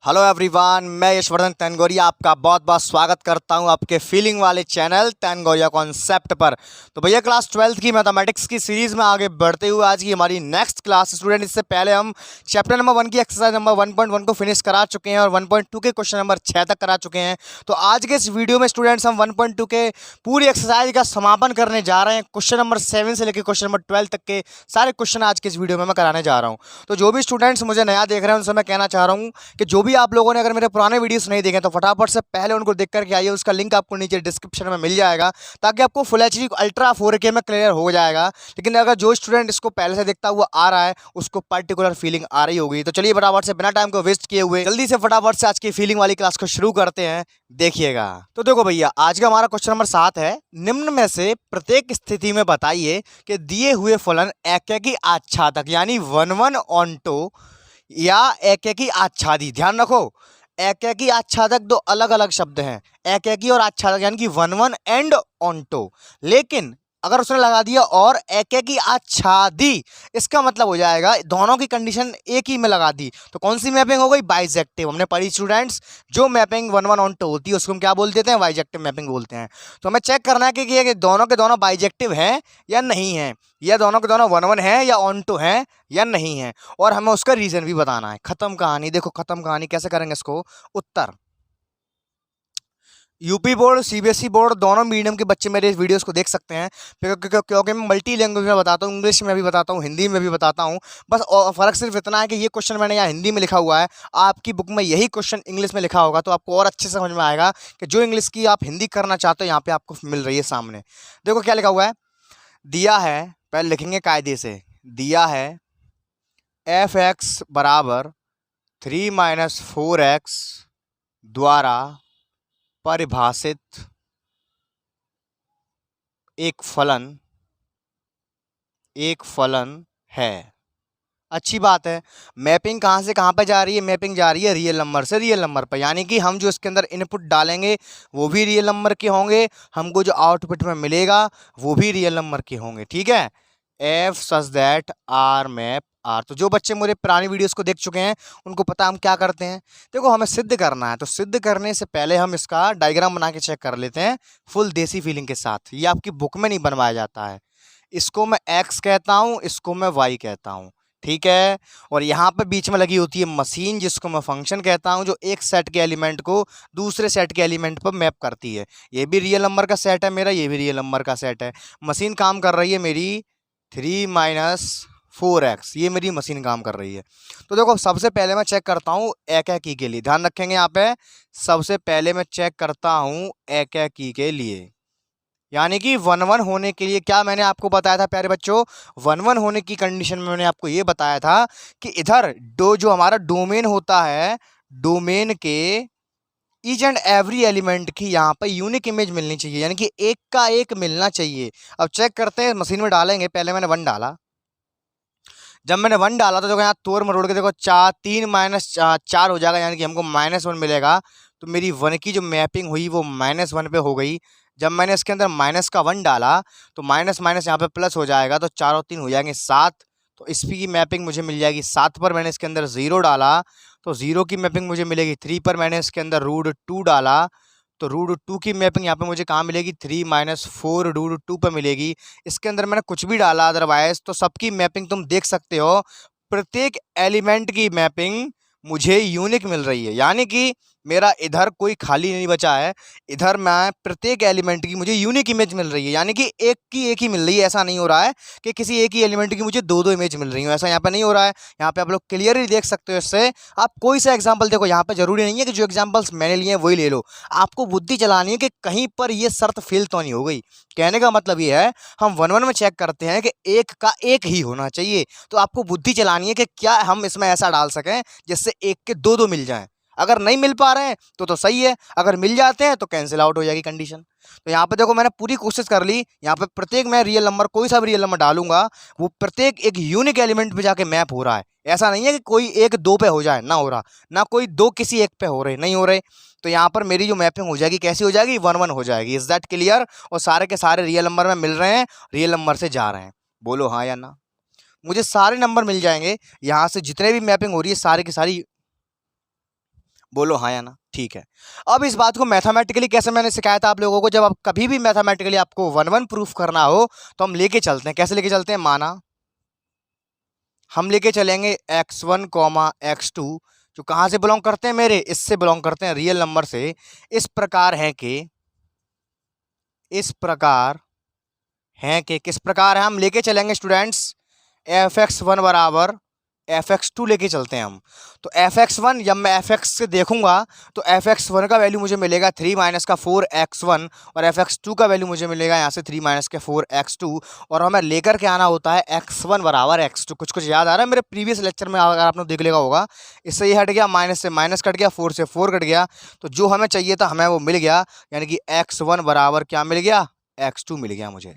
Hello everyone, मैं यशवर्धन तनगोरिया आपका बहुत बहुत स्वागत करता हूं आपके फीलिंग वाले चैनल तनगोरिया कॉन्सेप्ट पर। तो भैया क्लास 12th की मैथमेटिक्स की सीरीज़ में आगे बढ़ते हुए आज की हमारी नेक्स्ट क्लास स्टूडेंट, इससे पहले हम चैप्टर नंबर 1 की एक्सरसाइज नंबर 1.1 को फिनिश करा चुके हैं और 1.2 के क्वेश्चन नंबर 6 तक करा चुके हैं। तो आज के इस वीडियो में स्टूडेंट्स हम 1.2 के पूरी एक्सरसाइज का समापन करने जा रहे हैं। क्वेश्चन नंबर 7 से लेकर क्वेश्चन नंबर 12 तक के सारे क्वेश्चन आज के इस वीडियो में मैं कराने जा रहा हूँ। तो जो भी स्टूडेंट्स मुझे नया देख रहे हैं उनसे मैं कहना चाह रहा हूँ कि जो भी आप लोगों ने अगर मेरे पुराने वीडियोस नहीं देखे तो फटाफट से पहले उनको देख करके आइए। उसका लिंक आपको नीचे डिस्क्रिप्शन में मिल जाएगा ताकि आपको फुल एचडी अल्ट्रा 4K में क्लियर हो जाएगा। लेकिन अगर जो स्टूडेंट इसको पहले से देखता हुआ आ रहा है उसको पर्टिकुलर फीलिंग आ रही होगी। तो चलिए फटाफट से बिना टाइम को वेस्ट किए हुए जल्दी से फटाफट से आज की फीलिंग वाली क्लास को शुरू करते हैं। देखिएगा तो देखो भैया, आज का हमारा क्वेश्चन नंबर 7 है। निम्न में से प्रत्येक स्थिति में बताइए कि दिए हुए फलन एकेकी आच्छादक यानी 1 ऑन्टो या एकेकी आच्छादी, ध्यान रखो एकेकी आच्छादक दो अलग अलग शब्द हैं। एकेकी और आच्छादक यानी कि 1 एंड ऑन्टो, लेकिन अगर उसने लगा दिया और एकेकी आच्छादी, इसका मतलब हो जाएगा दोनों की कंडीशन एक ही में लगा दी। तो कौन सी मैपिंग हो गई? बाइजेक्टिव। हमने पढ़ी स्टूडेंट्स, जो मैपिंग 1 ऑन्टो होती है उसको हम क्या बोल देते हैं? बाइजेक्टिव मैपिंग बोलते हैं। तो हमें चेक करना है कि दोनों के दोनों बाइजेक्टिव हैं या नहीं है, या दोनों के दोनों 1 है या ऑन्टो हैं या नहीं है, और हमें उसका रीजन भी बताना है। खत्म कहानी। देखो खत्म कहानी कैसे करेंगे इसको? उत्तर यूपी बोर्ड, सीबीएसई बोर्ड, दोनों मीडियम के बच्चे मेरे इस वीडियोस को देख सकते हैं क्योंकि मैं मल्टी लैंग्वेज में बताता हूँ, इंग्लिश में भी बताता हूँ, हिंदी में भी बताता हूँ। बस फ़र्क सिर्फ इतना है कि ये क्वेश्चन मैंने यहाँ हिंदी में लिखा हुआ है, आपकी बुक में यही क्वेश्चन इंग्लिश में लिखा होगा तो आपको और अच्छे से समझ में आएगा कि जो इंग्लिश की आप हिंदी करना चाहते हो यहाँ पर आपको मिल रही है सामने। देखो क्या लिखा हुआ है, दिया है, पहले लिखेंगे कायदे से, दिया है f(x) बराबर 3 - 4x द्वारा परिभाषित एक फलन है। अच्छी बात है। मैपिंग कहाँ से कहाँ पे जा रही है? मैपिंग जा रही है रियल नंबर से रियल नंबर पर, यानी कि हम जो इसके अंदर इनपुट डालेंगे वो भी रियल नंबर के होंगे, हमको जो आउटपुट में मिलेगा वो भी रियल नंबर के होंगे। ठीक है, F such that R map R. तो जो बच्चे मेरे पुरानी वीडियोस को देख चुके हैं उनको पता हम क्या करते हैं। देखो हमें सिद्ध करना है, तो सिद्ध करने से पहले हम इसका डायग्राम बना के चेक कर लेते हैं फुल देसी फीलिंग के साथ। ये आपकी बुक में नहीं बनवाया जाता है। इसको मैं एक्स कहता हूँ, इसको मैं वाई कहता हूँ, ठीक है। और यहाँ पे बीच में लगी होती है मशीन, जिसको मैं फंक्शन कहता हूँ, जो एक सेट के एलिमेंट को दूसरे सेट के एलिमेंट पर मैप करती है। ये भी रियल नंबर का सेट है मेरा, ये भी रियल नंबर का सेट है। मशीन काम कर रही है मेरी 3 - 4x, ये मेरी मशीन काम कर रही है। तो देखो सबसे पहले मैं चेक करता हूँ एकेकी के लिए, ध्यान रखेंगे यहाँ पे, सबसे पहले मैं चेक करता हूँ एकेकी के लिए, यानी कि 1 होने के लिए क्या मैंने आपको बताया था प्यारे बच्चों? 1 होने की कंडीशन में मैंने आपको ये बताया था कि इधर जो हमारा डोमेन होता है, डोमेन के ईच एंड एवरी एलिमेंट की यहाँ पर यूनिक इमेज मिलनी चाहिए, यानी कि एक का एक मिलना चाहिए। अब चेक करते हैं, मशीन में डालेंगे। पहले मैंने 1 डाला, जब मैंने 1 डाला तो देखो यहाँ तोड़ मरोड़ के देखो 3 - 4 हो जाएगा, यानी कि हमको -1 मिलेगा। तो मेरी 1 की जो मैपिंग हुई वो -1 पे हो गई। जब मैंने इसके अंदर माइनस का 1 डाला तो माइनस माइनस यहाँ पे प्लस हो जाएगा, तो 4 और 3 हो जाएंगे 7। तो इसकी मैपिंग मुझे मिल जाएगी 7 पर। मैंने इसके अंदर 0 डाला तो 0 की मैपिंग मुझे मिलेगी 3 पर। मैंने इसके अंदर √2 डाला तो √2 की मैपिंग यहाँ पे मुझे कहाँ मिलेगी? 3 - 4 √2 पर मिलेगी। इसके अंदर मैंने कुछ भी डाला अदरवाइज, तो सबकी मैपिंग तुम देख सकते हो, प्रत्येक एलिमेंट की मैपिंग मुझे यूनिक मिल रही है, यानी कि मेरा इधर कोई खाली नहीं बचा है। इधर मैं प्रत्येक एलिमेंट की मुझे यूनिक इमेज मिल रही है, यानी कि एक की एक ही मिल रही है। ऐसा नहीं हो रहा है कि किसी एक ही एलिमेंट की मुझे दो इमेज मिल रही है, ऐसा यहाँ पे नहीं हो रहा है। यहाँ पे आप लोग क्लियरली देख सकते हो। इससे आप कोई सा एग्जाम्पल देखो, यहाँ पे जरूरी नहीं है कि जो एग्जाम्पल्स मैंने लिए हैं वही ले लो। आपको बुद्धि चलानी है कि कहीं पर ये शर्त फेल तो नहीं हो गई। कहने का मतलब ये है, हम 1 में चेक करते हैं कि एक का एक ही होना चाहिए। तो आपको बुद्धि चलानी है कि क्या हम इसमें ऐसा डाल सकें जिससे एक के दो मिल जाएं। अगर नहीं मिल पा रहे हैं तो सही है, अगर मिल जाते हैं तो कैंसिल आउट हो जाएगी कंडीशन। तो यहाँ पे देखो मैंने पूरी कोशिश कर ली। यहाँ पे प्रत्येक मैं रियल नंबर, कोई सा भी रियल नंबर डालूंगा वो प्रत्येक एक यूनिक एलिमेंट पे जाके मैप हो रहा है। ऐसा नहीं है कि कोई एक 2 पे हो जाए, ना हो रहा, ना कोई 2 किसी एक पे हो रहे, नहीं हो रहे। तो यहाँ पर मेरी जो मैपिंग हो जाएगी कैसी हो जाएगी? 1 हो जाएगी। Is that clear? और सारे के सारे रियल नंबर में मिल रहे हैं, रियल नंबर से जा रहे हैं। बोलो हाँ या ना। मुझे सारे नंबर मिल जाएंगे यहाँ से, जितने भी मैपिंग हो रही है सारी की सारी बोलो हाँ या ना। ठीक है, अब इस बात को मैथमेटिकली कैसे मैंने सिखाया था आप लोगों को, जब आप कभी भी मैथमेटिकली आपको 1 1 प्रूफ करना हो तो हम लेके चलते हैं। कैसे लेके चलते हैं? माना हम लेके चलेंगे x1 कॉमा x2 जो कहाँ से बिलोंग करते हैं, मेरे इससे बिलोंग करते हैं, रियल नंबर से। इस प्रकार है कि इस प्रकार हैं कि किस प्रकार है, हम लेके चलेंगे स्टूडेंट्स fx1 बराबर fx2 लेके चलते हैं हम। तो fx1 जब मैं fx से देखूंगा तो fx1 का वैल्यू मुझे मिलेगा 3 माइनस का 4x1 और fx2 का वैल्यू मुझे मिलेगा यहाँ से 3 माइनस के 4x2। और हमें लेकर के आना होता है x1 बराबर x2। कुछ कुछ याद आ रहा है मेरे प्रीवियस लेक्चर में, अगर आपने देख लिया होगा। इससे ये हट गया, माइनस से माइनस कट गया, 4 से 4 कट गया, तो जो हमें चाहिए था हमें वो मिल गया, यानी कि x1 बराबर क्या मिल गया? x2 मिल गया मुझे।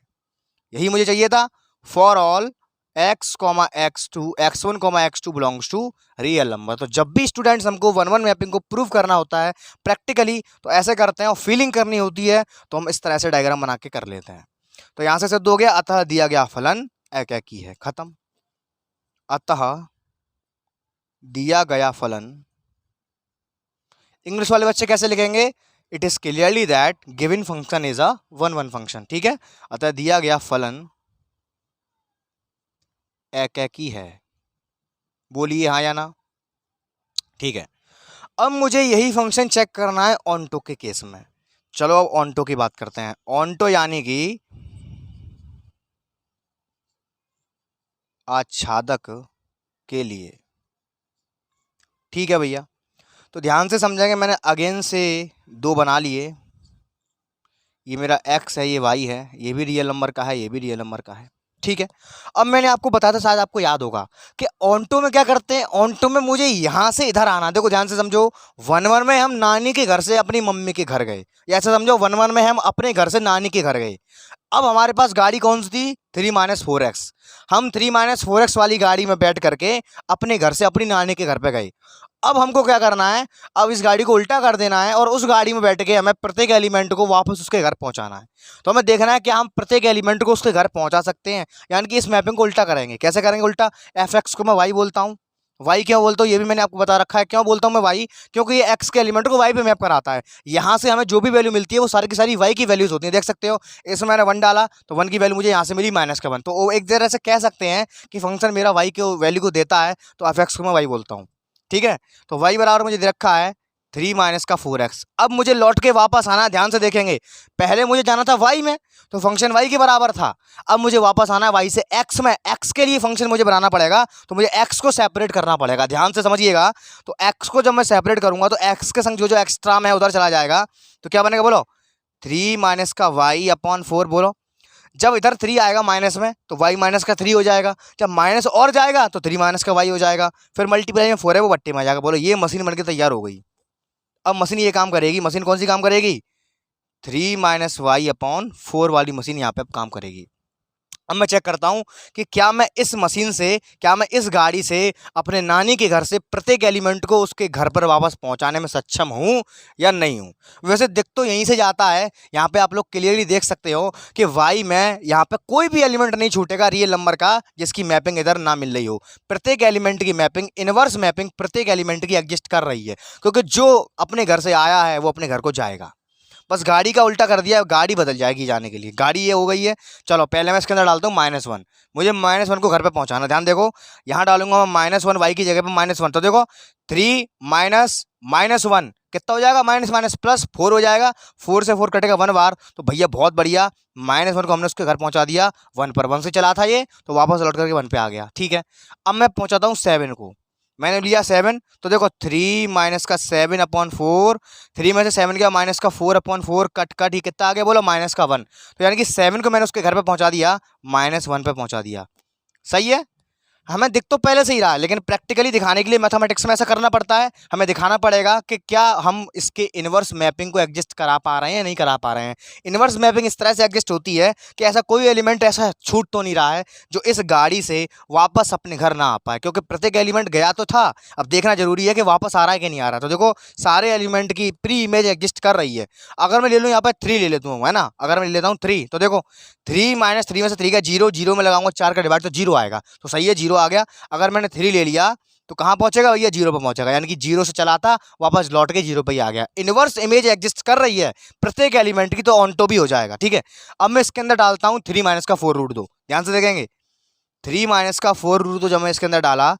यही मुझे चाहिए था। For all x comma x2 x1 comma x2 belongs to real number. तो जब भी स्टूडेंट्स हमको 1 1 मैपिंग को प्रूव करना होता है प्रैक्टिकली तो ऐसे करते हैं, और फीलिंग करनी होती है तो हम इस तरह से डायग्राम बना के कर लेते हैं। तो यहां से सिद्ध हो गया, अतः दिया गया फलन एक एक ही है, खत्म। अतः दिया गया फलन इंग्लिश वाले बच्चे कैसे लिखेंगे? It is clearly that given function is a 1 1 function. ठीक है, अतः दिया गया फलन एक एक ही है। बोलिए हाँ या ना। ठीक है, अब मुझे यही फंक्शन चेक करना है ऑन्टो के केस में। चलो अब ऑन्टो की बात करते हैं। ऑन्टो यानी कि आच्छादक के लिए। ठीक है भैया, तो ध्यान से समझेंगे। मैंने अगेन से दो बना लिए, ये मेरा x है, ये y है, ये भी रियल नंबर का है, ये भी रियल नंबर का है। ठीक है, अब मैंने आपको बताया था, शायद आपको याद होगा कि ऑन्टो में क्या करते हैं। ऑन्टो में मुझे यहां से इधर आना, देखो ध्यान से समझो। 1 1 में हम नानी के घर से अपनी मम्मी के घर गए, या ऐसा समझो 1 1 में हम अपने घर से नानी के घर गए। अब हमारे पास गाड़ी कौन सी थी? 3 माइनस 4x। हम 3 माइनस 4x वाली गाड़ी में बैठ करके अपने घर से अपनी नानी के घर पे गए। अब हमको क्या करना है? अब इस गाड़ी को उल्टा कर देना है और उस गाड़ी में बैठ के हमें प्रत्येक एलिमेंट को वापस उसके घर पहुंचाना है। तो हमें देखना है कि हम प्रत्येक एलिमेंट को उसके घर पहुंचा सकते हैं, यानी कि इस मैपिंग को उल्टा करेंगे। कैसे करेंगे उल्टा? fx को मैं y बोलता हूँ। y क्यों बोलता हूँ ये भी मैंने आपको बता रखा है। क्यों बोलता हूँ मैं y? क्योंकि ये x के एलिमेंट को y पे मैप कराता है। यहाँ से हमें जो भी वैल्यू मिलती है वो सारी की सारी y की वैल्यूज होती है, देख सकते हो। इसमें मैंने 1 डाला तो 1 की वैल्यू मुझे यहाँ से मिली -1। तो वो एक तरह से कह सकते हैं कि फंक्शन मेरा y के वैल्यू को देता है, तो fx को मैं y बोलता हूँ। ठीक है, तो y बराबर मुझे दे रखा है 3 माइनस का 4x। अब मुझे लौट के वापस आना है, ध्यान से देखेंगे। पहले मुझे जाना था y में, तो फंक्शन y के बराबर था। अब मुझे वापस आना है y से x में। x के लिए फंक्शन मुझे बनाना पड़ेगा, तो मुझे x को सेपरेट करना पड़ेगा। ध्यान से समझिएगा। तो x को जब मैं सेपरेट करूंगा तो x के संग जो जो एक्स्ट्रा में उधर चला जाएगा, तो क्या बनेगा बोलो? 3 माइनस का y अपॉन 4। बोलो, जब इधर 3 आएगा माइनस में तो y माइनस का 3 हो जाएगा। जब माइनस और जाएगा तो 3 माइनस का y हो जाएगा। फिर मल्टीप्लाई में 4 है वो बट्टे में आ जाएगा। बोलो, ये मशीन बनके तैयार हो गई। अब मशीन ये काम करेगी। मशीन कौन सी काम करेगी? 3 माइनस वाई अपॉन 4 वाली मशीन यहाँ पे अब काम करेगी। अब मैं चेक करता हूँ कि क्या मैं इस मशीन से, क्या मैं इस गाड़ी से अपने नानी के घर से प्रत्येक एलिमेंट को उसके घर पर वापस पहुँचाने में सक्षम हूँ या नहीं हूँ। वैसे दिख तो यहीं से जाता है, यहाँ पे आप लोग क्लियरली देख सकते हो कि वाई में यहाँ पे कोई भी एलिमेंट नहीं छूटेगा रियल नंबर का जिसकी मैपिंग इधर ना मिल रही हो। प्रत्येक एलिमेंट की मैपिंग, इनवर्स मैपिंग प्रत्येक एलिमेंट की एग्जिस्ट कर रही है, क्योंकि जो अपने घर से आया है वो अपने घर को जाएगा। बस गाड़ी का उल्टा कर दिया, गाड़ी बदल जाएगी जाने के लिए। गाड़ी ये हो गई है। चलो पहले मैं इसके अंदर डालता हूँ -1। मुझे -1 को घर पे पहुंचाना। ध्यान देखो, यहाँ डालूंगा मैं -1 वाई की जगह पे -1। तो देखो 3 माइनस -1 कितना हो जाएगा? माइनस माइनस प्लस 4 हो जाएगा। 4 से 4 कटेगा 1 बार, तो भैया बहुत बढ़िया। -1 को हमने उसके घर पहुंचा दिया। 1 पर 1 से चला था ये, तो वापस लौट करके 1 पे आ गया। ठीक है, अब मैं पहुंचाता हूँ 7 को। मैंने लिया 7, तो देखो 3 माइनस का 7 अपॉन 4। 3 में से 7 गया माइनस का 4 अपॉन 4, कट कट ही कितना आ गया बोलो? माइनस का 1। तो यानी कि 7 को मैंने उसके घर पे पहुंचा दिया, -1 पे पहुंचा दिया। सही है। हमें दिख तो पहले से ही रहा है, लेकिन प्रैक्टिकली दिखाने के लिए मैथमेटिक्स में ऐसा करना पड़ता है। हमें दिखाना पड़ेगा कि क्या हम इसके इनवर्स मैपिंग को एडजस्ट करा पा रहे हैं या नहीं करा पा रहे हैं। इनवर्स मैपिंग इस तरह से एडजस्ट होती है कि ऐसा कोई एलिमेंट ऐसा छूट तो नहीं रहा है जो इस गाड़ी से वापस अपने घर ना आ पाए, क्योंकि प्रत्येक एलिमेंट गया तो था। अब देखना जरूरी है कि वापस आ रहा है कि नहीं आ रहा। तो देखो सारे एलिमेंट की प्री इमेज एग्जिस्ट कर रही है। अगर मैं ले लूँ यहाँ पर 3 ले लेता हूँ, है ना। अगर मैं ले लेता हूँ 3, तो देखो 3 माइनस 3 में से 3 का 0, 0 में लगाऊंगा 4 का डिवाइड तो 0 आएगा। तो सही है, 0 आ गया। अगर मैंने 3 ले लिया तो कहाँ पहुंचेगा भैया, जीरो पर पहुंचेगा, यानी कि जीरो से चला था वापस लौट के जीरो पे ही आ गया। इनवर्स इमेज एग्जिस्ट कर रही है प्रत्येक एलिमेंट की, तो ऑन्टो भी हो जाएगा। ठीक है, अब मैं इसके अंदर डालता हूँ 3 माइनस का 4 रूट 2, ध्यान से देखेंगे 3 माइनस का 4 रूट 2 जब मैं इसके अंदर डाला,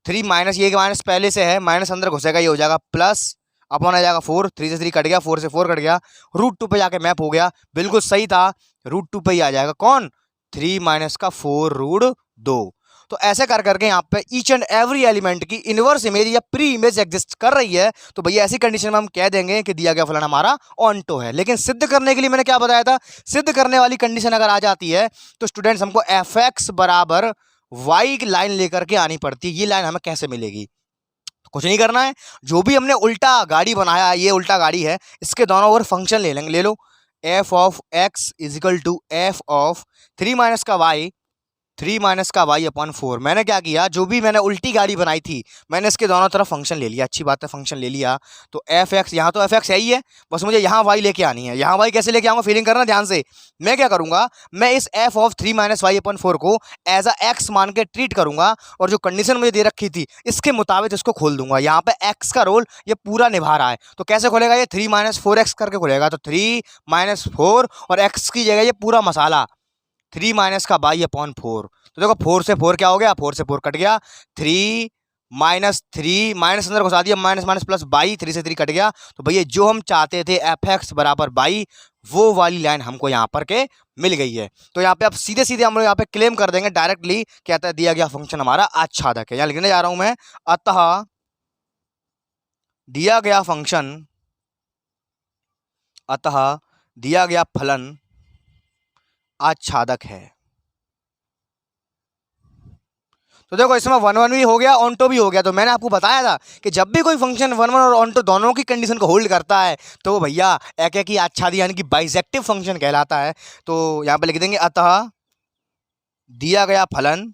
3 माइनस, ये माइनस पहले से है, माइनस अंदर घुसेगा, ये हो जाएगा प्लस, अपॉन आ जाएगा 4, 3 से 3 कट गया, 4 से 4 कट गया, रूट 2 पे जाके मैप हो गया, बिल्कुल सही था, रूट 2 पे ही आ जाएगा कौन, 3 माइनस का 4 रूट 2। तो ऐसे कर करके यहाँ पे ईच एंड एवरी एलिमेंट की इनवर्स इमेज या प्री इमेज एग्जिस्ट कर रही है, तो भैया ऐसी कंडीशन में हम कह देंगे कि दिया गया फलन हमारा ऑन्टो है। लेकिन सिद्ध करने के लिए मैंने क्या बताया था, सिद्ध करने वाली कंडीशन अगर आ जाती है तो स्टूडेंट्स हमको एफ एक्स बराबर वाई लाइन लेकर के आनी पड़ती है। ये लाइन हमें कैसे मिलेगी, कुछ नहीं करना है, जो भी हमने उल्टा गाड़ी बनाया, ये उल्टा गाड़ी है, इसके दोनों ओर फंक्शन ले लेंगे, ले लो F of X is equal to F of 3 minus का वाई, 3 माइनस का वाई अपॉन 4। मैंने क्या किया, जो भी मैंने उल्टी गाड़ी बनाई थी मैंने इसके दोनों तरफ फंक्शन ले लिया, अच्छी बात है फंक्शन ले लिया, तो एफ एक्स, यहाँ तो एफ एक्स है ही है, बस मुझे यहाँ वाई लेके आनी है। यहाँ वाई कैसे लेके आऊँगा, फीलिंग करना ध्यान से, मैं क्या करूँगा, मैं इस F of 3 minus Y upon 4 को एज अ एक्स मान के ट्रीट करूँगा, और जो कंडीशन मुझे दे रखी थी इसके मुताबिक इसको खोल दूंगा। यहाँ पे एक्स का रोल ये पूरा निभा रहा है, तो कैसे खोलेगा, ये 3 माइनस 4x करके खोलेगा, तो 3 माइनस 4 और एक्स की जगह ये पूरा मसाला 3 माइनस का बाई अपॉन 4। तो देखो 4 से 4 क्या हो गया, 4 से 4 कट गया, 3 माइनस 3 माइनस अंदर घुसा दिया, माइनस माइनस प्लस बाई, 3 से 3 कट गया। तो भैया जो हम चाहते थे एफ एक्स बराबर बाई, वो वाली लाइन हमको यहाँ पर के मिल गई है। तो यहाँ पे अब सीधे सीधे हम लोग यहाँ पे क्लेम कर देंगे डायरेक्टली, कहता है दिया गया फंक्शन हमारा आच्छादक है। यहाँ लिखने जा रहा हूं मैं, अतः दिया गया फंक्शन, अतः दिया गया फलन आच्छादक है। तो देखो इसमें 1 1 भी हो गया, ऑन्टो भी हो गया। तो मैंने आपको बताया था कि जब भी कोई फंक्शन 1 1 और ऑन्टो दोनों की कंडीशन को होल्ड करता है तो भैया एक एक ही आच्छादी यानी कि बाइजेक्टिव फंक्शन कहलाता है। तो यहाँ पे लिख देंगे अतः दिया गया फलन,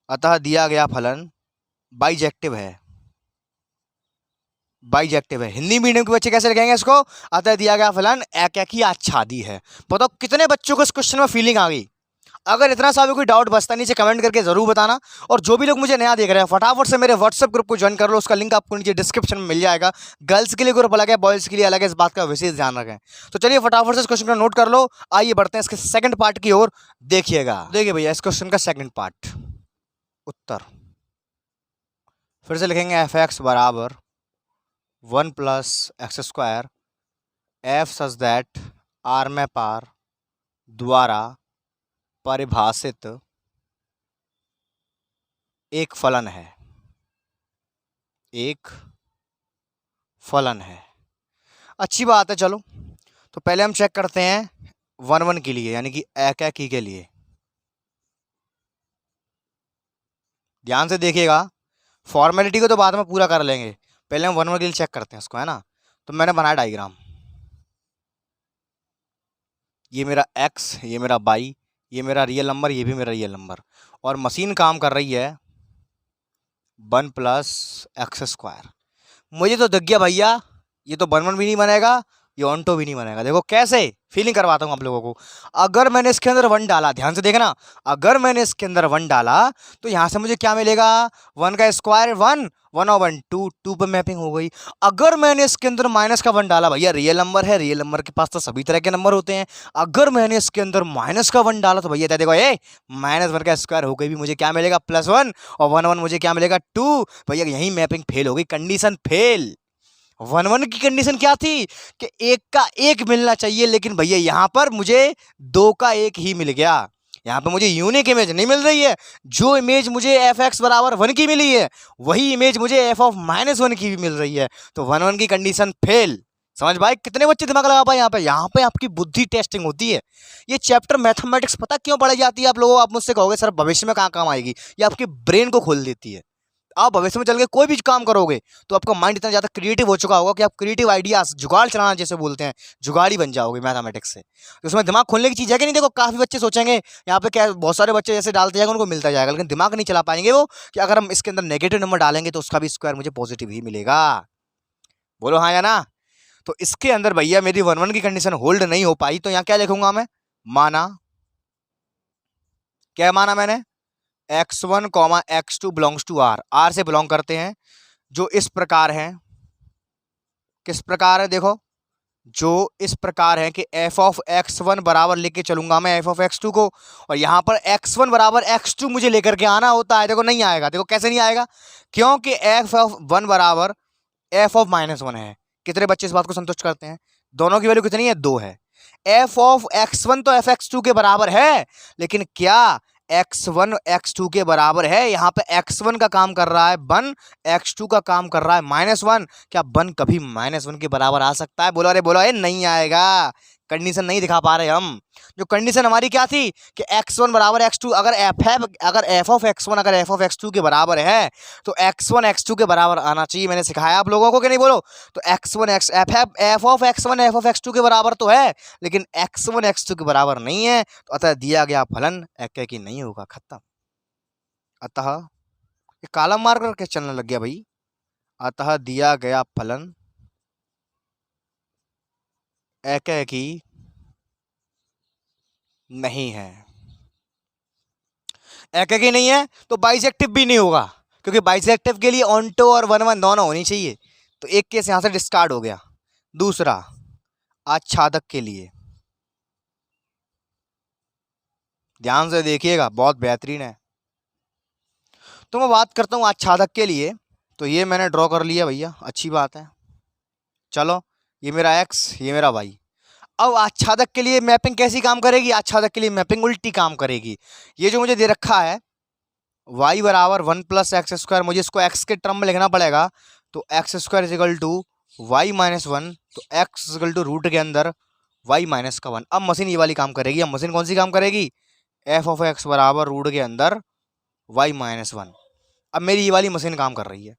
अतः दिया गया फलन बाइजेक्टिव है, बाइजेक्टिव है। हिंदी मीडियम के बच्चे कैसे लिखेंगे इसको, अतः दिया गया फलन एक एक ही आच्छादी है। बताओ कितने बच्चों को इस क्वेश्चन में फीलिंग आ गई। अगर इतना सा भी कोई डाउट बचता नीचे कमेंट करके जरूर बताना। और जो भी लोग मुझे नया देख रहे हैं फटाफट से मेरे व्हाट्सएप ग्रुप को ज्वाइन कर लो, उसका लिंक आपको नीचे डिस्क्रिप्शन में मिल जाएगा। गर्ल्स के लिए ग्रुप अलग है, बॉयज़ के लिए अलग है, इस बात का विशेष ध्यान रखें। तो चलिए फटाफट से इस क्वेश्चन को नोट कर लो, आइए बढ़ते हैं इसके सेकंड पार्ट की ओर। देखिएगा, देखिए भैया इस क्वेश्चन का सेकंड पार्ट उत्तर फिर से लिखेंगे, एफ एक्स बराबर 1 plus X square F such that R में पार द्वारा परिभाषित एक फलन है, एक फलन है। अच्छी बात है, चलो तो पहले हम चेक करते हैं 1 1 के लिए, यानी कि एक एक के लिए। ध्यान से देखिएगा, फॉर्मेलिटी को तो बाद में पूरा कर लेंगे, पहले हम 1 1 के लिए चेक करते हैं इसको, है ना। तो मैंने बनाया डायग्राम, ये मेरा x, ये मेरा y, ये मेरा रियल नंबर, ये भी मेरा रियल नंबर, और मशीन काम कर रही है 1 प्लस एक्स स्क्वायर। मुझे तो दिख गया भैया ये तो 1 1 भी नहीं बनेगा, ये ऑन्टो भी नहीं बनेगा। देखो कैसे, फीलिंग करवाता हूँ आप लोगों को। अगर मैंने इसके अंदर 1 डाला, ध्यान से देखना, अगर मैंने इसके अंदर 1 डाला तो यहाँ से मुझे क्या मिलेगा, 1 का स्क्वायर 1, 1 और 1 2, 2 पे मैपिंग हो गई। अगर मैंने इसके अंदर माइनस का 1 डाला, भैया रियल नंबर है, रियल नंबर के पास तो सभी तरह के नंबर होते हैं। अगर मैंने इसके अंदर माइनस का 1 डाला तो भैया देखो ये -1 का स्क्वायर हो गई, भी मुझे क्या मिलेगा +1, और 1 1 मुझे क्या मिलेगा 2। भैया यही मैपिंग फेल हो गई, कंडीशन फेल। 1 1 की कंडीशन क्या थी कि 1 का 1 मिलना चाहिए, लेकिन भैया यहाँ पर मुझे 2 का 1 ही मिल गया। यहाँ पे मुझे यूनिक इमेज नहीं मिल रही है। जो इमेज मुझे एफ एक्स बराबर 1 की मिली है वही इमेज मुझे एफ ऑफ -1 की भी मिल रही है। तो 1 1 की कंडीशन फेल। समझ भाई, कितने बच्चे दिमाग लगा पाए यहाँ पे आपकी बुद्धि टेस्टिंग होती है। ये चैप्टर मैथमेटिक्स पता क्यों पढ़ाई जाती है आप लोगों को, आप मुझसे कहोगे सर भविष्य में कहाँ काम आएगी। ये आपके ब्रेन को खोल देती है। आप भविष्य में चल के कोई भी काम करोगे तो आपका माइंड इतना ज़्यादा क्रिएटिव हो चुका होगा कि आप क्रिएटिव आइडियाज जुगाड़ चलाना जैसे बोलते हैं, जुगाड़ी बन जाओगे मैथमेटिक्स से। तो उसमें दिमाग खोलने की चीज़ है कि नहीं। देखो काफ़ी बच्चे सोचेंगे यहाँ पे क्या, बहुत सारे बच्चे जैसे डालते जाएंगे उनको मिलता जाएगा, लेकिन दिमाग नहीं चला पाएंगे वो कि अगर हम इसके अंदर नेगेटिव नंबर डालेंगे तो उसका भी स्क्वायर मुझे पॉजिटिव ही मिलेगा। बोलो हाँ या ना। तो इसके अंदर भैया मेरी 1 1 की कंडीशन होल्ड नहीं हो पाई, तो यहाँ क्या लिखूंगा मैं, माना, क्या माना मैंने, x1 comma x2 belongs to R, R से बिलोंग करते हैं, जो इस प्रकार है। किस प्रकार है देखो, जो इस प्रकार है कि f ऑफ x1 बराबर लेके चलूंगा मैं f ऑफ x2 को, और यहाँ पर x1 बराबर x2 मुझे लेकर के आना होता है। देखो नहीं आएगा, देखो कैसे नहीं आएगा, क्योंकि f ऑफ 1 बराबर f ऑफ -1 है। कितने बच्चे इस बात को संतुष्ट करते हैं? दोनों की वैल्यू कितनी है? 2 है। f ऑफ x1 तो f(x2) के बराबर है, लेकिन क्या x1 x2 के बराबर है? यहाँ पे x1 का काम कर रहा है 1, x2 का काम कर रहा है -1। क्या 1 कभी -1 के बराबर आ सकता है? बोलो, अरे बोलो, नहीं आएगा। कंडीशन नहीं दिखा पा रहे हम। जो कंडीशन हमारी क्या थी कि x1 बराबर x2, अगर f ऑफ x1 अगर f ऑफ x2 के बराबर है तो x1 x2 के बराबर आना चाहिए। मैंने सिखाया आप लोगों को कि नहीं? बोलो। तो f of x1 f of x2 के बराबर तो है, लेकिन x1 x2 के बराबर नहीं है, तो अतः दिया गया फलन की नहीं होगा। खत्म। अतः ये कॉलम मार करके चलने लग गया भाई। अतः दिया गया फलन की नहीं है। की नहीं है तो बाइसेक्टिव भी नहीं होगा, क्योंकि बाइसेक्टिव के लिए ऑन्टो और 1 1 दोनों होनी चाहिए। तो एक केस यहां से डिस्कार्ड हो गया। दूसरा, आच्छादक के लिए ध्यान से देखिएगा, बहुत बेहतरीन है। तो मैं बात करता हूं आच्छादक के लिए, तो ये मैंने ड्रॉ कर लिया भैया, अच्छी बात है। चलो, ये मेरा x, ये मेरा y। अब आच्छादक के लिए मैपिंग कैसी काम करेगी? आच्छादक के लिए मैपिंग उल्टी काम करेगी। ये जो मुझे दे रखा है y बराबर 1 + x², मुझे इसको x के टर्म में लिखना पड़ेगा। तो x² इजिकल टू y - 1, तो x इजिकल टू रूट के अंदर y - 1। अब मशीन ये वाली काम करेगी। अब मशीन कौन सी काम करेगी? f ऑफ x बराबर रूट के अंदर y - 1। अब मेरी ये वाली मशीन काम कर रही है।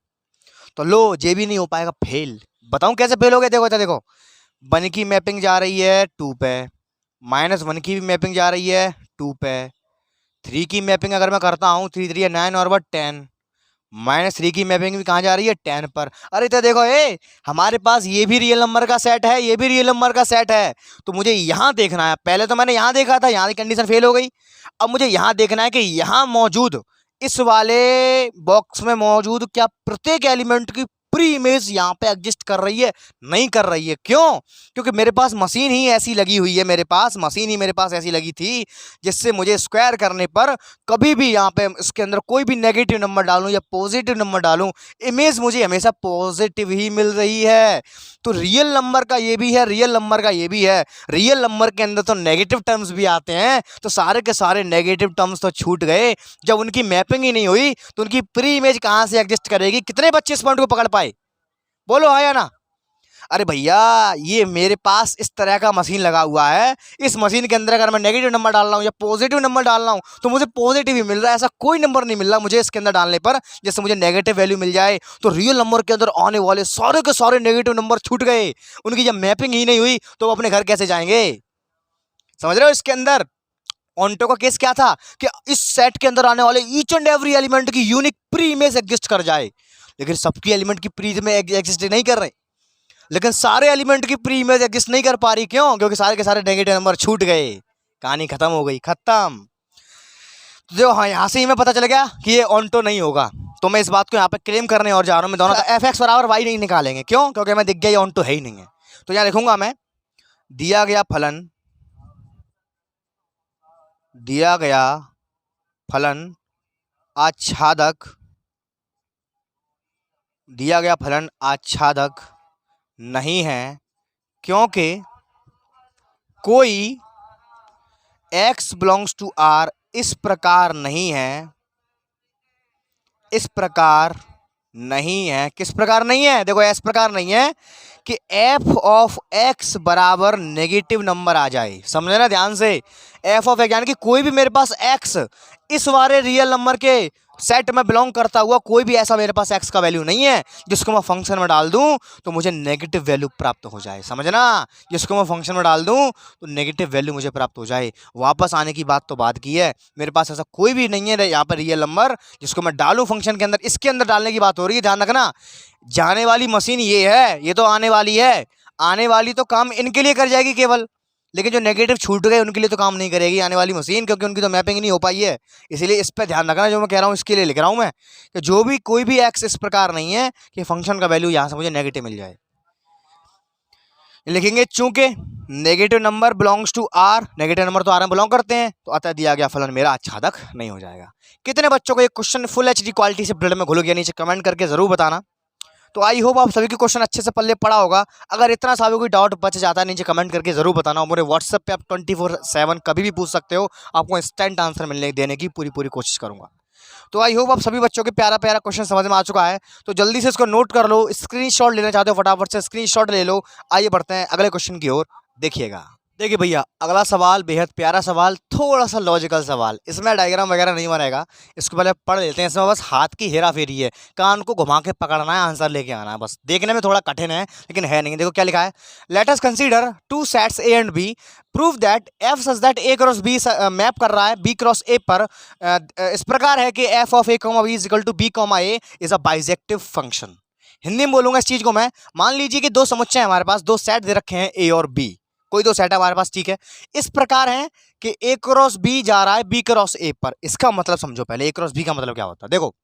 तो लो, ये भी नहीं हो पाएगा, फेल। बताऊं कैसे फेल हो गया? देखो, देखो 1 की मैपिंग जा रही है 2 पे, -1 की भी मैपिंग जा रही है 2 पे, 3 की मैपिंग अगर मैं करता हूँ 3 3 9 और 10, -3 की मैपिंग भी कहाँ जा रही है? 10 पर। अरे तो देखो, हमारे पास ये भी रियल नंबर का सेट है, ये भी रियल नंबर का सेट है। तो मुझे यहाँ देखना है। पहले तो मैंने यहाँ देखा था, यहाँ की कंडीशन फेल हो गई। अब मुझे यहाँ देखना है कि यहाँ मौजूद इस वाले बॉक्स में मौजूद क्या प्रत्येक एलिमेंट की प्री इमेज यहाँ पे एग्जिस्ट कर रही है? नहीं कर रही है। क्यों? क्योंकि मेरे पास मशीन ही ऐसी लगी हुई है, मेरे पास मशीन ही मेरे पास ऐसी लगी थी जिससे मुझे स्क्वायर करने पर कभी भी यहाँ पे इसके अंदर कोई भी नेगेटिव नंबर डालूं या पॉजिटिव नंबर डालूं, इमेज मुझे हमेशा पॉजिटिव ही मिल रही है। तो रियल नंबर का ये भी है, रियल नंबर का ये भी है। रियल नंबर के अंदर तो नेगेटिव टर्म्स भी आते हैं, तो सारे के सारे नेगेटिव टर्म्स तो छूट गए। जब उनकी मैपिंग ही नहीं हुई तो उनकी प्री इमेज कहाँ से एग्जिस्ट करेगी? कितने बच्चे इस पॉइंट को पकड़ पाए? बोलो हाँ या ना। अरे भैया, ये मेरे पास इस तरह का मशीन लगा हुआ है। इस मशीन के अंदर अगर मैं नेगेटिव नंबर डाल रहा हूँ या पॉजिटिव नंबर डाल रहा हूँ तो मुझे पॉजिटिव ही मिल रहा है। ऐसा कोई नंबर नहीं मिल रहा मुझे इसके अंदर डालने पर जैसे मुझे नेगेटिव वैल्यू मिल जाए। तो रियल नंबर के अंदर आने वाले सारे के सारे नेगेटिव नंबर छूट गए। उनकी जब मैपिंग ही नहीं हुई तो वो अपने घर कैसे जाएंगे? समझ रहे हो? इसके अंदर ऑन्टो का केस क्या था कि इस सेट के अंदर आने वाले ईच एंड एवरी एलिमेंट की यूनिक प्री इमेज एग्जिस्ट कर जाए, लेकिन सबकी एलिमेंट की प्री इमेज एग्जिस्ट नहीं कर रहे। लेकिन सारे एलिमेंट की प्री इमेज एग्जिस्ट नहीं कर पा रही। क्यों? क्योंकि सारे के सारे नेगेटिव नंबर छूट गए। कहानी खत्म हो गई, खत्म। तो जो हाँ, यहाँ से ही मैं पता चल गया कि ये ऑन्टो नहीं होगा। तो मैं इस बात को यहाँ पे क्लेम करने और जा रहा हूँ। मैं दोनों का एफ एक्स बराबर वाई नहीं निकालेंगे। क्यों? क्योंकि मैं दिख गया ये ऑन्टो है ही नहीं है। तो यहाँ लिखूंगा मैं, दिया गया फलन आच्छादक नहीं है, क्योंकि कोई x बिलोंग्स टू r इस प्रकार नहीं है, इस प्रकार नहीं है। किस प्रकार नहीं है? देखो, इस प्रकार नहीं है कि f ऑफ x बराबर नेगेटिव नंबर आ जाए। समझे ना ध्यान से? f ऑफ x यानी कि कोई भी मेरे पास x इस वाले रियल नंबर के सेट में बिलोंग करता हुआ कोई भी ऐसा मेरे पास x का वैल्यू नहीं है जिसको मैं फंक्शन में डाल दूं तो मुझे नेगेटिव वैल्यू प्राप्त हो जाए। समझना? जिसको मैं फंक्शन में डाल दूं तो नेगेटिव वैल्यू मुझे प्राप्त हो जाए। वापस आने की बात तो बात की है, मेरे पास ऐसा कोई भी नहीं है यहाँ पर रियल नंबर जिसको मैं डालूं फंक्शन के अंदर। इसके अंदर डालने की बात हो रही है, ध्यान रखना। जाने वाली मशीन ये है, ये तो आने वाली है। आने वाली तो काम इनके लिए कर जाएगी केवल। लेकिन जो नेगेटिव छूट गए उनके लिए तो काम नहीं करेगी आने वाली मशीन, क्योंकि उनकी तो मैपिंग ही नहीं हो पाई है। इसीलिए इस पर ध्यान रखना, जो मैं कह रहा हूँ इसके लिए लिख रहा हूँ मैं, कि जो भी कोई भी एक्स इस प्रकार नहीं है कि फंक्शन का वैल्यू यहाँ से मुझे नेगेटिव मिल जाए। लिखेंगे चूंकि negative number belongs to R, negative number तो आर में बिलोंग करते हैं, तो अतः दिया गया फलन मेरा आच्छादक नहीं हो जाएगा। कितने बच्चों को ये क्वेश्चन फुल एचडी क्वालिटी से प्रिंट में घुल गया, नीचे कमेंट करके जरूर बताना। तो आई होप आप सभी के क्वेश्चन अच्छे से पल्ले पड़ा होगा। अगर इतना सा भी कोई डाउट बच जाता है नीचे कमेंट करके जरूर बताना, और मेरे व्हाट्सएप पे आप 24/7 कभी भी पूछ सकते हो, आपको इंस्टेंट आंसर मिलने देने की पूरी कोशिश करूंगा। तो आई होप आप सभी बच्चों के प्यारा क्वेश्चन समझ में आ चुका है। तो जल्दी से इसको नोट कर लो, स्क्रीनशॉट लेना चाहते हो फटाफट से स्क्रीनशॉट ले लो। आइए बढ़ते हैं अगले क्वेश्चन की ओर। देखिएगा, देखिए भैया अगला सवाल बेहद प्यारा सवाल, थोड़ा सा लॉजिकल सवाल, इसमें डायग्राम वगैरह नहीं बनेगा, इसको पहले पढ़ लेते हैं। इसमें बस हाथ की हेरा फेरी है, कान को घुमा के पकड़ना है, आंसर लेके आना है बस। देखने में थोड़ा कठिन है लेकिन है नहीं। देखो क्या लिखा है, let us consider two sets A and B, prove that F such that A cross B map कर रहा है बी क्रॉस ए पर, इस प्रकार है कि F of A comma B is equal to B comma A is a bijective function. Hindi में बोलूंगा इस चीज को मैं। मान लीजिए कि दो समुच्चय हैं हमारे पास, दो सेट दे रखे हैं ए और बी, कोई दो सेट है हमारे पास, ठीक है। इस प्रकार है कि ए क्रॉस बी जा रहा है बी क्रॉस ए पर। इसका मतलब समझो पहले, ए क्रॉस बी का मतलब क्या होता है। देखो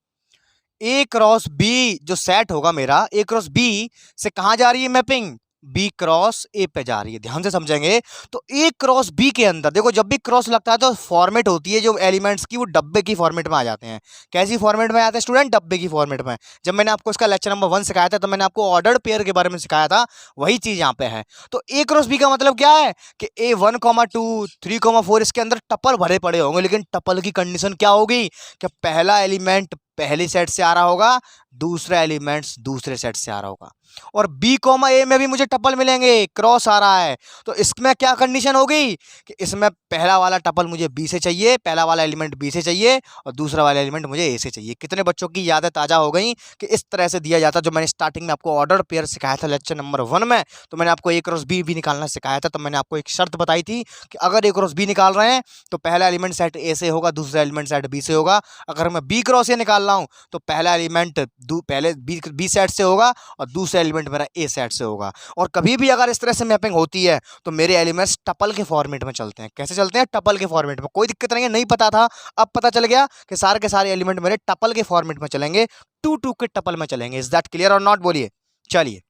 ए क्रॉस बी जो सेट होगा मेरा, ए क्रॉस बी से कहां जा रही है मैपिंग, बी क्रॉस ए पे जा रही है। ध्यान से समझेंगे तो ए क्रॉस बी के अंदर देखो, जब भी क्रॉस लगता है तो फॉर्मेट होती है जो एलिमेंट्स की, वो डब्बे की फॉर्मेट में आ जाते हैं। कैसी फॉर्मेट में आते हैं स्टूडेंट, डब्बे की फॉर्मेट में। जब मैंने आपको इसका लेक्चर नंबर 1 सिखाया था, तो मैंने आपको ऑर्डर्ड पेयर के बारे में सिखाया था, वही चीज यहाँ पे है। तो ए क्रॉस बी का मतलब क्या है कि ए 1,2 3,4 इसके अंदर टपल भरे पड़े होंगे, लेकिन टपल की कंडीशन क्या होगी कि पहला एलिमेंट पहले सेट से आ रहा होगा, दूसरा एलिमेंट्स दूसरे सेट से आ रहा होगा। और बी कॉमा ए में भी मुझे टपल मिलेंगे, क्रॉस आ रहा है, तो इसमें क्या कंडीशन होगी कि इसमें पहला वाला टपल मुझे बी से चाहिए, पहला वाला एलिमेंट बी से चाहिए, और दूसरा वाला एलिमेंट मुझे ए से चाहिए। कितने बच्चों की यादें ताजा हो गई कि इस तरह से दिया जाता। जो मैंने स्टार्टिंग में आपको ऑर्डर पेयर सिखाया था लेक्चर नंबर 1 में, तो मैंने आपको ए क्रॉस बी भी निकालना सिखाया था। तो मैंने आपको एक शर्त बताई थी कि अगर ए क्रॉस बी निकाल रहे हैं तो पहला एलिमेंट सेट ए से होगा, दूसरा एलिमेंट सेट बी से होगा। अगर मैं बी क्रॉस ए निकाल रहा हूँ तो पहला एलिमेंट पहले बी सेट से होगा और दूसरा एलिमेंट मेरा ए सेट से होगा। और कभी भी अगर इस तरह से मैपिंग होती है तो मेरे एलिमेंट्स टपल के फॉर्मेट में चलते हैं। कैसे चलते हैं, टपल के फॉर्मेट में। कोई दिक्कत नहीं है, नहीं पता था, अब पता चल गया कि सारे के सारे एलिमेंट मेरे टपल के फॉर्मेट में चलेंगे, 2 के टपल में चलेंगे। इज दैट क्लियर और नॉट, बोलिए। चलिए,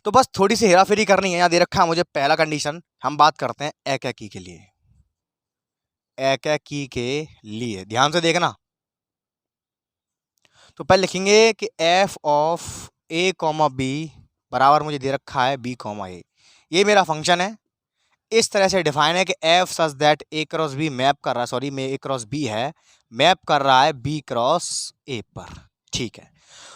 तो बस थोड़ी सी हेराफेरी करनी है। यहाँ दे रखा है मुझे पहला कंडीशन, हम बात करते हैं एकाकी के लिए। एकाकी के लिए ध्यान से देखना। तो पहले लिखेंगे कि F of A comma B बराबर मुझे दे रखा है बी कॉमा ए। ये मेरा फंक्शन है, इस तरह से डिफाइन है कि F such that A cross B map कर रहा है, सॉरी में ए क्रॉस बी है, मैप कर रहा है बी क्रॉस ए पर, ठीक है।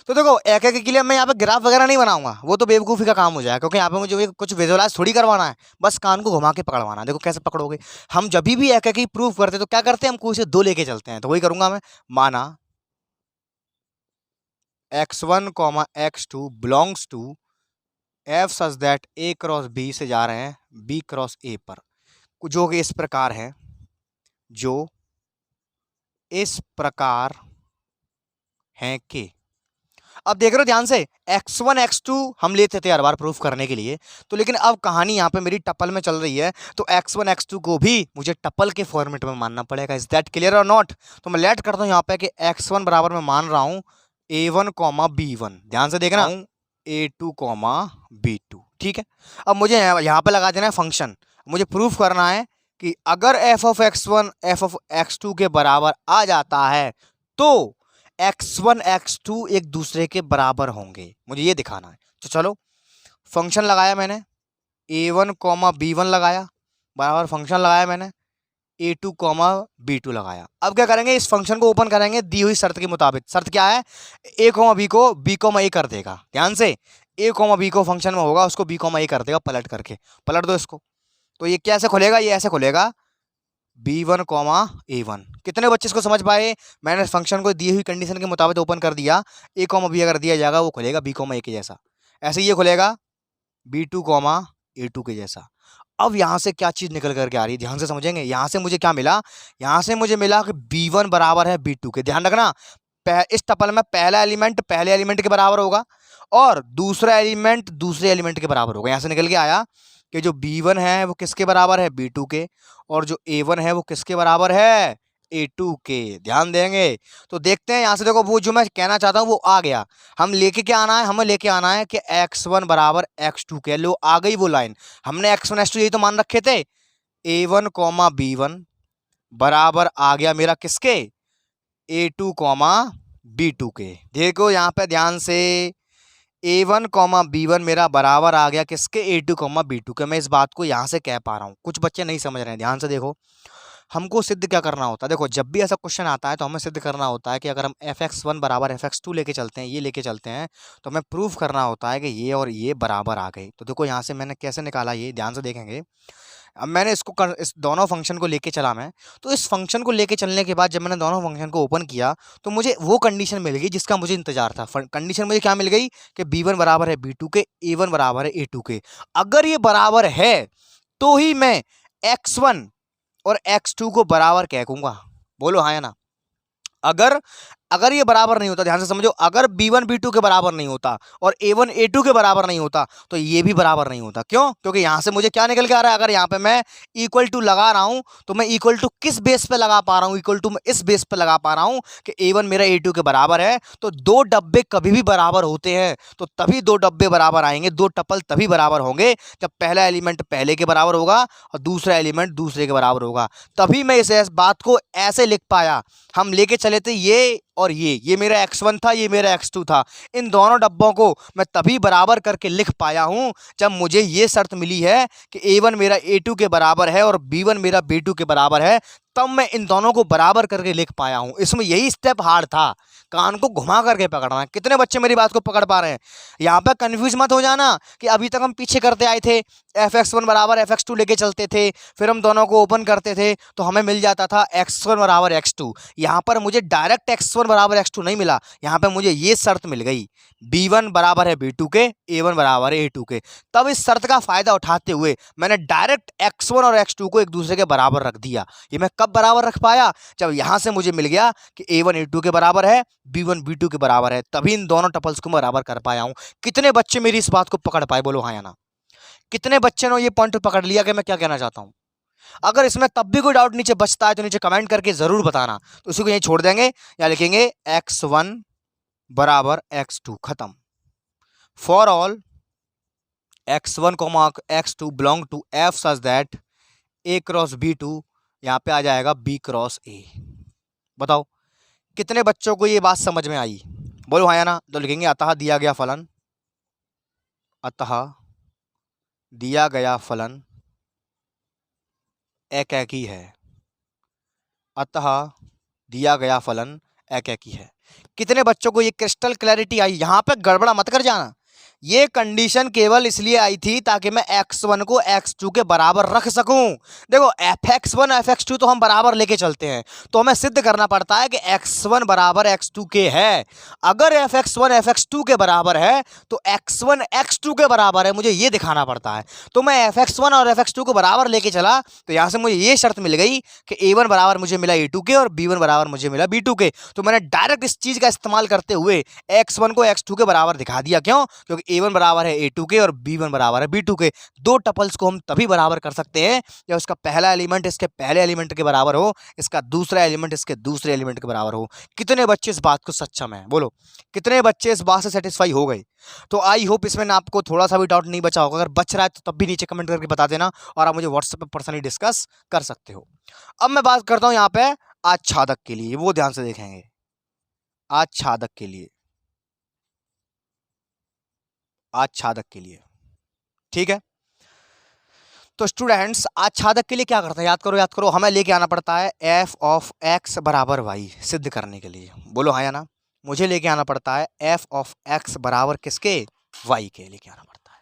तो देखो एक के लिए मैं यहाँ पे ग्राफ वगैरह नहीं बनाऊंगा, वो तो बेवकूफ़ी का काम हो जाएगा, क्योंकि यहाँ पे मुझे कुछ विजुअलाइज थोड़ी करवाना है, बस कान को घुमा के पकड़वाना है। देखो कैसे पकड़ोगे, हम जब भी एक ही प्रूफ करते हैं तो क्या करते हैं, हम कोई से 2 लेके चलते हैं। तो वही करूंगा मैं। माना x1, x2 belongs to F such that A cross B से जा रहे हैं बी क्रॉस ए पर, जो कि इस प्रकार है, जो इस प्रकार हैं कि, अब देख रहे हो ध्यान से, x1 x2 हम लेते थे हर बार प्रूफ करने के लिए, तो लेकिन अब कहानी यहाँ पे मेरी टपल में चल रही है, तो x1 x2 को भी मुझे टपल के फॉर्मेट में मानना पड़ेगा। इज दैट क्लियर और नॉट। तो मैं लेट करता हूँ यहाँ पे कि x1 बराबर मैं मान रहा हूँ a1, b1, ध्यान से देखना, a2, b2, ठीक है। अब मुझे यहाँ पे लगा देना है फंक्शन, मुझे प्रूफ करना है कि अगर f of x1 f of x2 के बराबर आ जाता है तो x1 x2 एक दूसरे के बराबर होंगे, मुझे ये दिखाना है। तो चलो फंक्शन लगाया मैंने, a1, b1 लगाया, बराबर फंक्शन लगाया मैंने, a2, b2 लगाया। अब क्या करेंगे, इस फंक्शन को ओपन करेंगे दी हुई शर्त के मुताबिक। शर्त क्या है, a, b को b, a कर देगा। ध्यान से, a, b को फंक्शन में होगा, उसको b, a कर देगा, पलट करके पलट दो इसको। तो ये कैसे खुलेगा, ये ऐसे खुलेगा b1, a1। कितने बच्चे इसको समझ पाए, मैंने फंक्शन को दी हुई कंडीशन के मुताबिक ओपन कर दिया, a, b अगर दिया जाएगा वो खुलेगा b, a के जैसा, ऐसे ये खुलेगा b2, a2 के जैसा। अब यहाँ से क्या चीज़ निकल करके आ रही है, ध्यान से समझेंगे। यहाँ से मुझे क्या मिला, यहाँ से मुझे मिला कि b1 बराबर है b2 के। ध्यान रखना, इस टपल में पहला एलिमेंट पहले एलिमेंट के बराबर होगा और दूसरा एलिमेंट दूसरे एलिमेंट के बराबर होगा। यहाँ से निकल के आया कि जो B1 है वो किसके बराबर है, B2 के, और जो A1 है वो किसके बराबर है, A2 के। ध्यान देंगे तो देखते हैं यहाँ से, देखो वो जो मैं कहना चाहता हूँ वो आ गया। हम लेके क्या आना है, हमें लेके आना है कि x1 बराबर x2 के। लो आ गई वो लाइन, हमने x1 x2 यही तो मान रखे थे। A1 कॉमा B1 बराबर आ गया मेरा किसके, A2 कॉमा B2 के। देखो यहाँ पे ध्यान से, A1 कॉमा B1 मेरा बराबर आ गया किसके, A2 कॉमा B2 के। मैं इस बात को यहाँ से कह पा रहा हूँ, कुछ बच्चे नहीं समझ रहे हैं, ध्यान से देखो। हमको सिद्ध क्या करना होता है, देखो जब भी ऐसा क्वेश्चन आता है तो हमें सिद्ध करना होता है कि अगर हम fx1 बराबर fx2 लेके चलते हैं, ये लेके चलते हैं, तो हमें प्रूफ करना होता है कि ये और ये बराबर आ गए। तो देखो यहाँ से मैंने कैसे निकाला, ये ध्यान से देखेंगे। अब मैंने इस दोनों फंक्शन को लेके चला मैं, तो इस फंक्शन को लेके चलने के बाद जब मैंने दोनों फंक्शन को ओपन किया तो मुझे वो कंडीशन मिल गई जिसका मुझे इंतजार था। कंडीशन मुझे क्या मिल गई कि B1 बराबर है B2 के, A1 बराबर है A2 के। अगर ये बराबर है तो ही मैं x1 और x2 को बराबर कह दूंगा। बोलो हाँ या ना। अगर अगर ये बराबर नहीं होता, ध्यान से समझो, अगर B1 B2 के बराबर नहीं होता और A1 A2 के बराबर नहीं होता तो ये भी बराबर नहीं होता। क्यों? क्योंकि यहां से मुझे क्या निकल के आ रहा है, अगर यहां पे मैं इक्वल टू लगा रहा हूं तो मैं इक्वल टू किस बेस पे लगा पा रहा हूं, इक्वल टू मैं इस बेस पे लगा पा रहा हूं कि A1 मेरा A2 के बराबर है। तो दो डब्बे कभी भी बराबर होते हैं तो तभी दो डब्बे बराबर आएंगे, दो टपल तभी बराबर होंगे जब पहला एलिमेंट पहले के बराबर होगा और दूसरा एलिमेंट दूसरे के बराबर होगा। तभी मैं इस बात को ऐसे लिख पाया। हम लेके चले थे ये और ये मेरा x1 था, ये मेरा x2 था। इन दोनों डब्बों को मैं तभी बराबर करके लिख पाया हूं जब मुझे ये शर्त मिली है कि A1 मेरा A2 के बराबर है और B1 मेरा B2 के बराबर है। तब मैं इन दोनों को बराबर करके लिख पाया हूं। इसमें यही स्टेप हार्ड था, कान को घुमा करके पकड़ना है। कितने बच्चे मेरी बात को पकड़ पा रहे हैं? यहाँ पे कंफ्यूज मत हो जाना कि अभी तक हम पीछे करते आए थे, fx1 बराबर fx2 लेके चलते थे, फिर हम दोनों को ओपन करते थे तो हमें मिल जाता था x1 बराबर x2। यहाँ पर मुझे डायरेक्ट x1 बराबर x2 नहीं मिला, यहाँ पे मुझे ये शर्त मिल गई, B1 बराबर है B2 के, A1 बराबर है A2 के। तब इस शर्त का फायदा उठाते हुए मैंने डायरेक्ट x1 और x2 को एक दूसरे के बराबर रख दिया। ये मैं कब बराबर रख पाया? जब यहां से मुझे मिल गया कि A1 A2 के बराबर है, B1 B2 के बराबर है, तभी इन दोनों टपल्स को मैं बराबर कर पाया हूं। कितने बच्चे मेरी इस बात को पकड़ पाए? बोलो हाँ या ना। कितने बच्चे ने ये पॉइंट पकड़ लिया कि मैं क्या कहना चाहता हूं? अगर इसमें तब भी कोई डाउट नीचे बचता है तो नीचे कमेंट करके जरूर बताना। तो उसी को यहीं छोड़ देंगे या लिखेंगे x1 बराबर x2, खत्म। For all x1 x2 belong to f such that a cross b2, यहां पे आ जाएगा b क्रॉस a। बताओ कितने बच्चों को ये बात समझ में आई? बोलो हाँ या ना। तो लिखेंगे अतः दिया गया फलन, अतः दिया गया फलन एकैकी है, अतः दिया गया फलन एकैकी है। कितने बच्चों को ये क्रिस्टल क्लैरिटी आई? यहां पे गड़बड़ा मत कर जाना। ये कंडीशन केवल इसलिए आई थी ताकि मैं x1 को x2 के बराबर रख सकूं। देखो fx1 fx2 तो हम बराबर लेके चलते हैं, तो हमें सिद्ध करना पड़ता है कि x1 बराबर x2 के है। अगर fx1 fx2 के बराबर है तो x1 x2 के बराबर है, मुझे ये दिखाना पड़ता है। तो मैं fx1 और fx2 को बराबर लेके चला तो यहां से मुझे ये शर्त मिल गई कि A1 बराबर मुझे मिला A2 के और B1 बराबर मुझे मिला B2 के। तो मैंने डायरेक्ट इस चीज का इस्तेमाल करते हुए x1 को x2 के बराबर दिखा दिया। क्यों? क्योंकि A1 बराबर है A2 के और B1 बराबर है B2 के। दो टपल्स को हम तभी बराबर कर सकते हैं जब उसका पहला एलिमेंट इसके पहले एलिमेंट के बराबर हो, इसका दूसरा एलिमेंट इसके दूसरे एलिमेंट के बराबर हो। कितने बच्चे इस बात को सक्षम हैं? बोलो कितने बच्चे इस बात से सेटिस्फाई हो गए? तो आई होप इसमें ना आपको थोड़ा सा भी डाउट नहीं बचा होगा। अगर बच रहा है तो तब भी नीचे कमेंट करके बता देना और आप मुझे व्हाट्सएप पर पर्सनली डिस्कस कर सकते हो। अब मैं बात करता हूं यहाँ पे आच्छादक के लिए, वो ध्यान से देखेंगे। आच्छादक के लिए, आच्छादक के लिए, ठीक है। तो स्टूडेंट्स आच्छादक के लिए क्या करते हैं? याद करो याद करो, हमें लेके आना पड़ता है f ऑफ x बराबर y सिद्ध करने के लिए। बोलो हाँ या ना। मुझे लेके आना पड़ता है f ऑफ x बराबर किसके? y के लेके आना पड़ता है।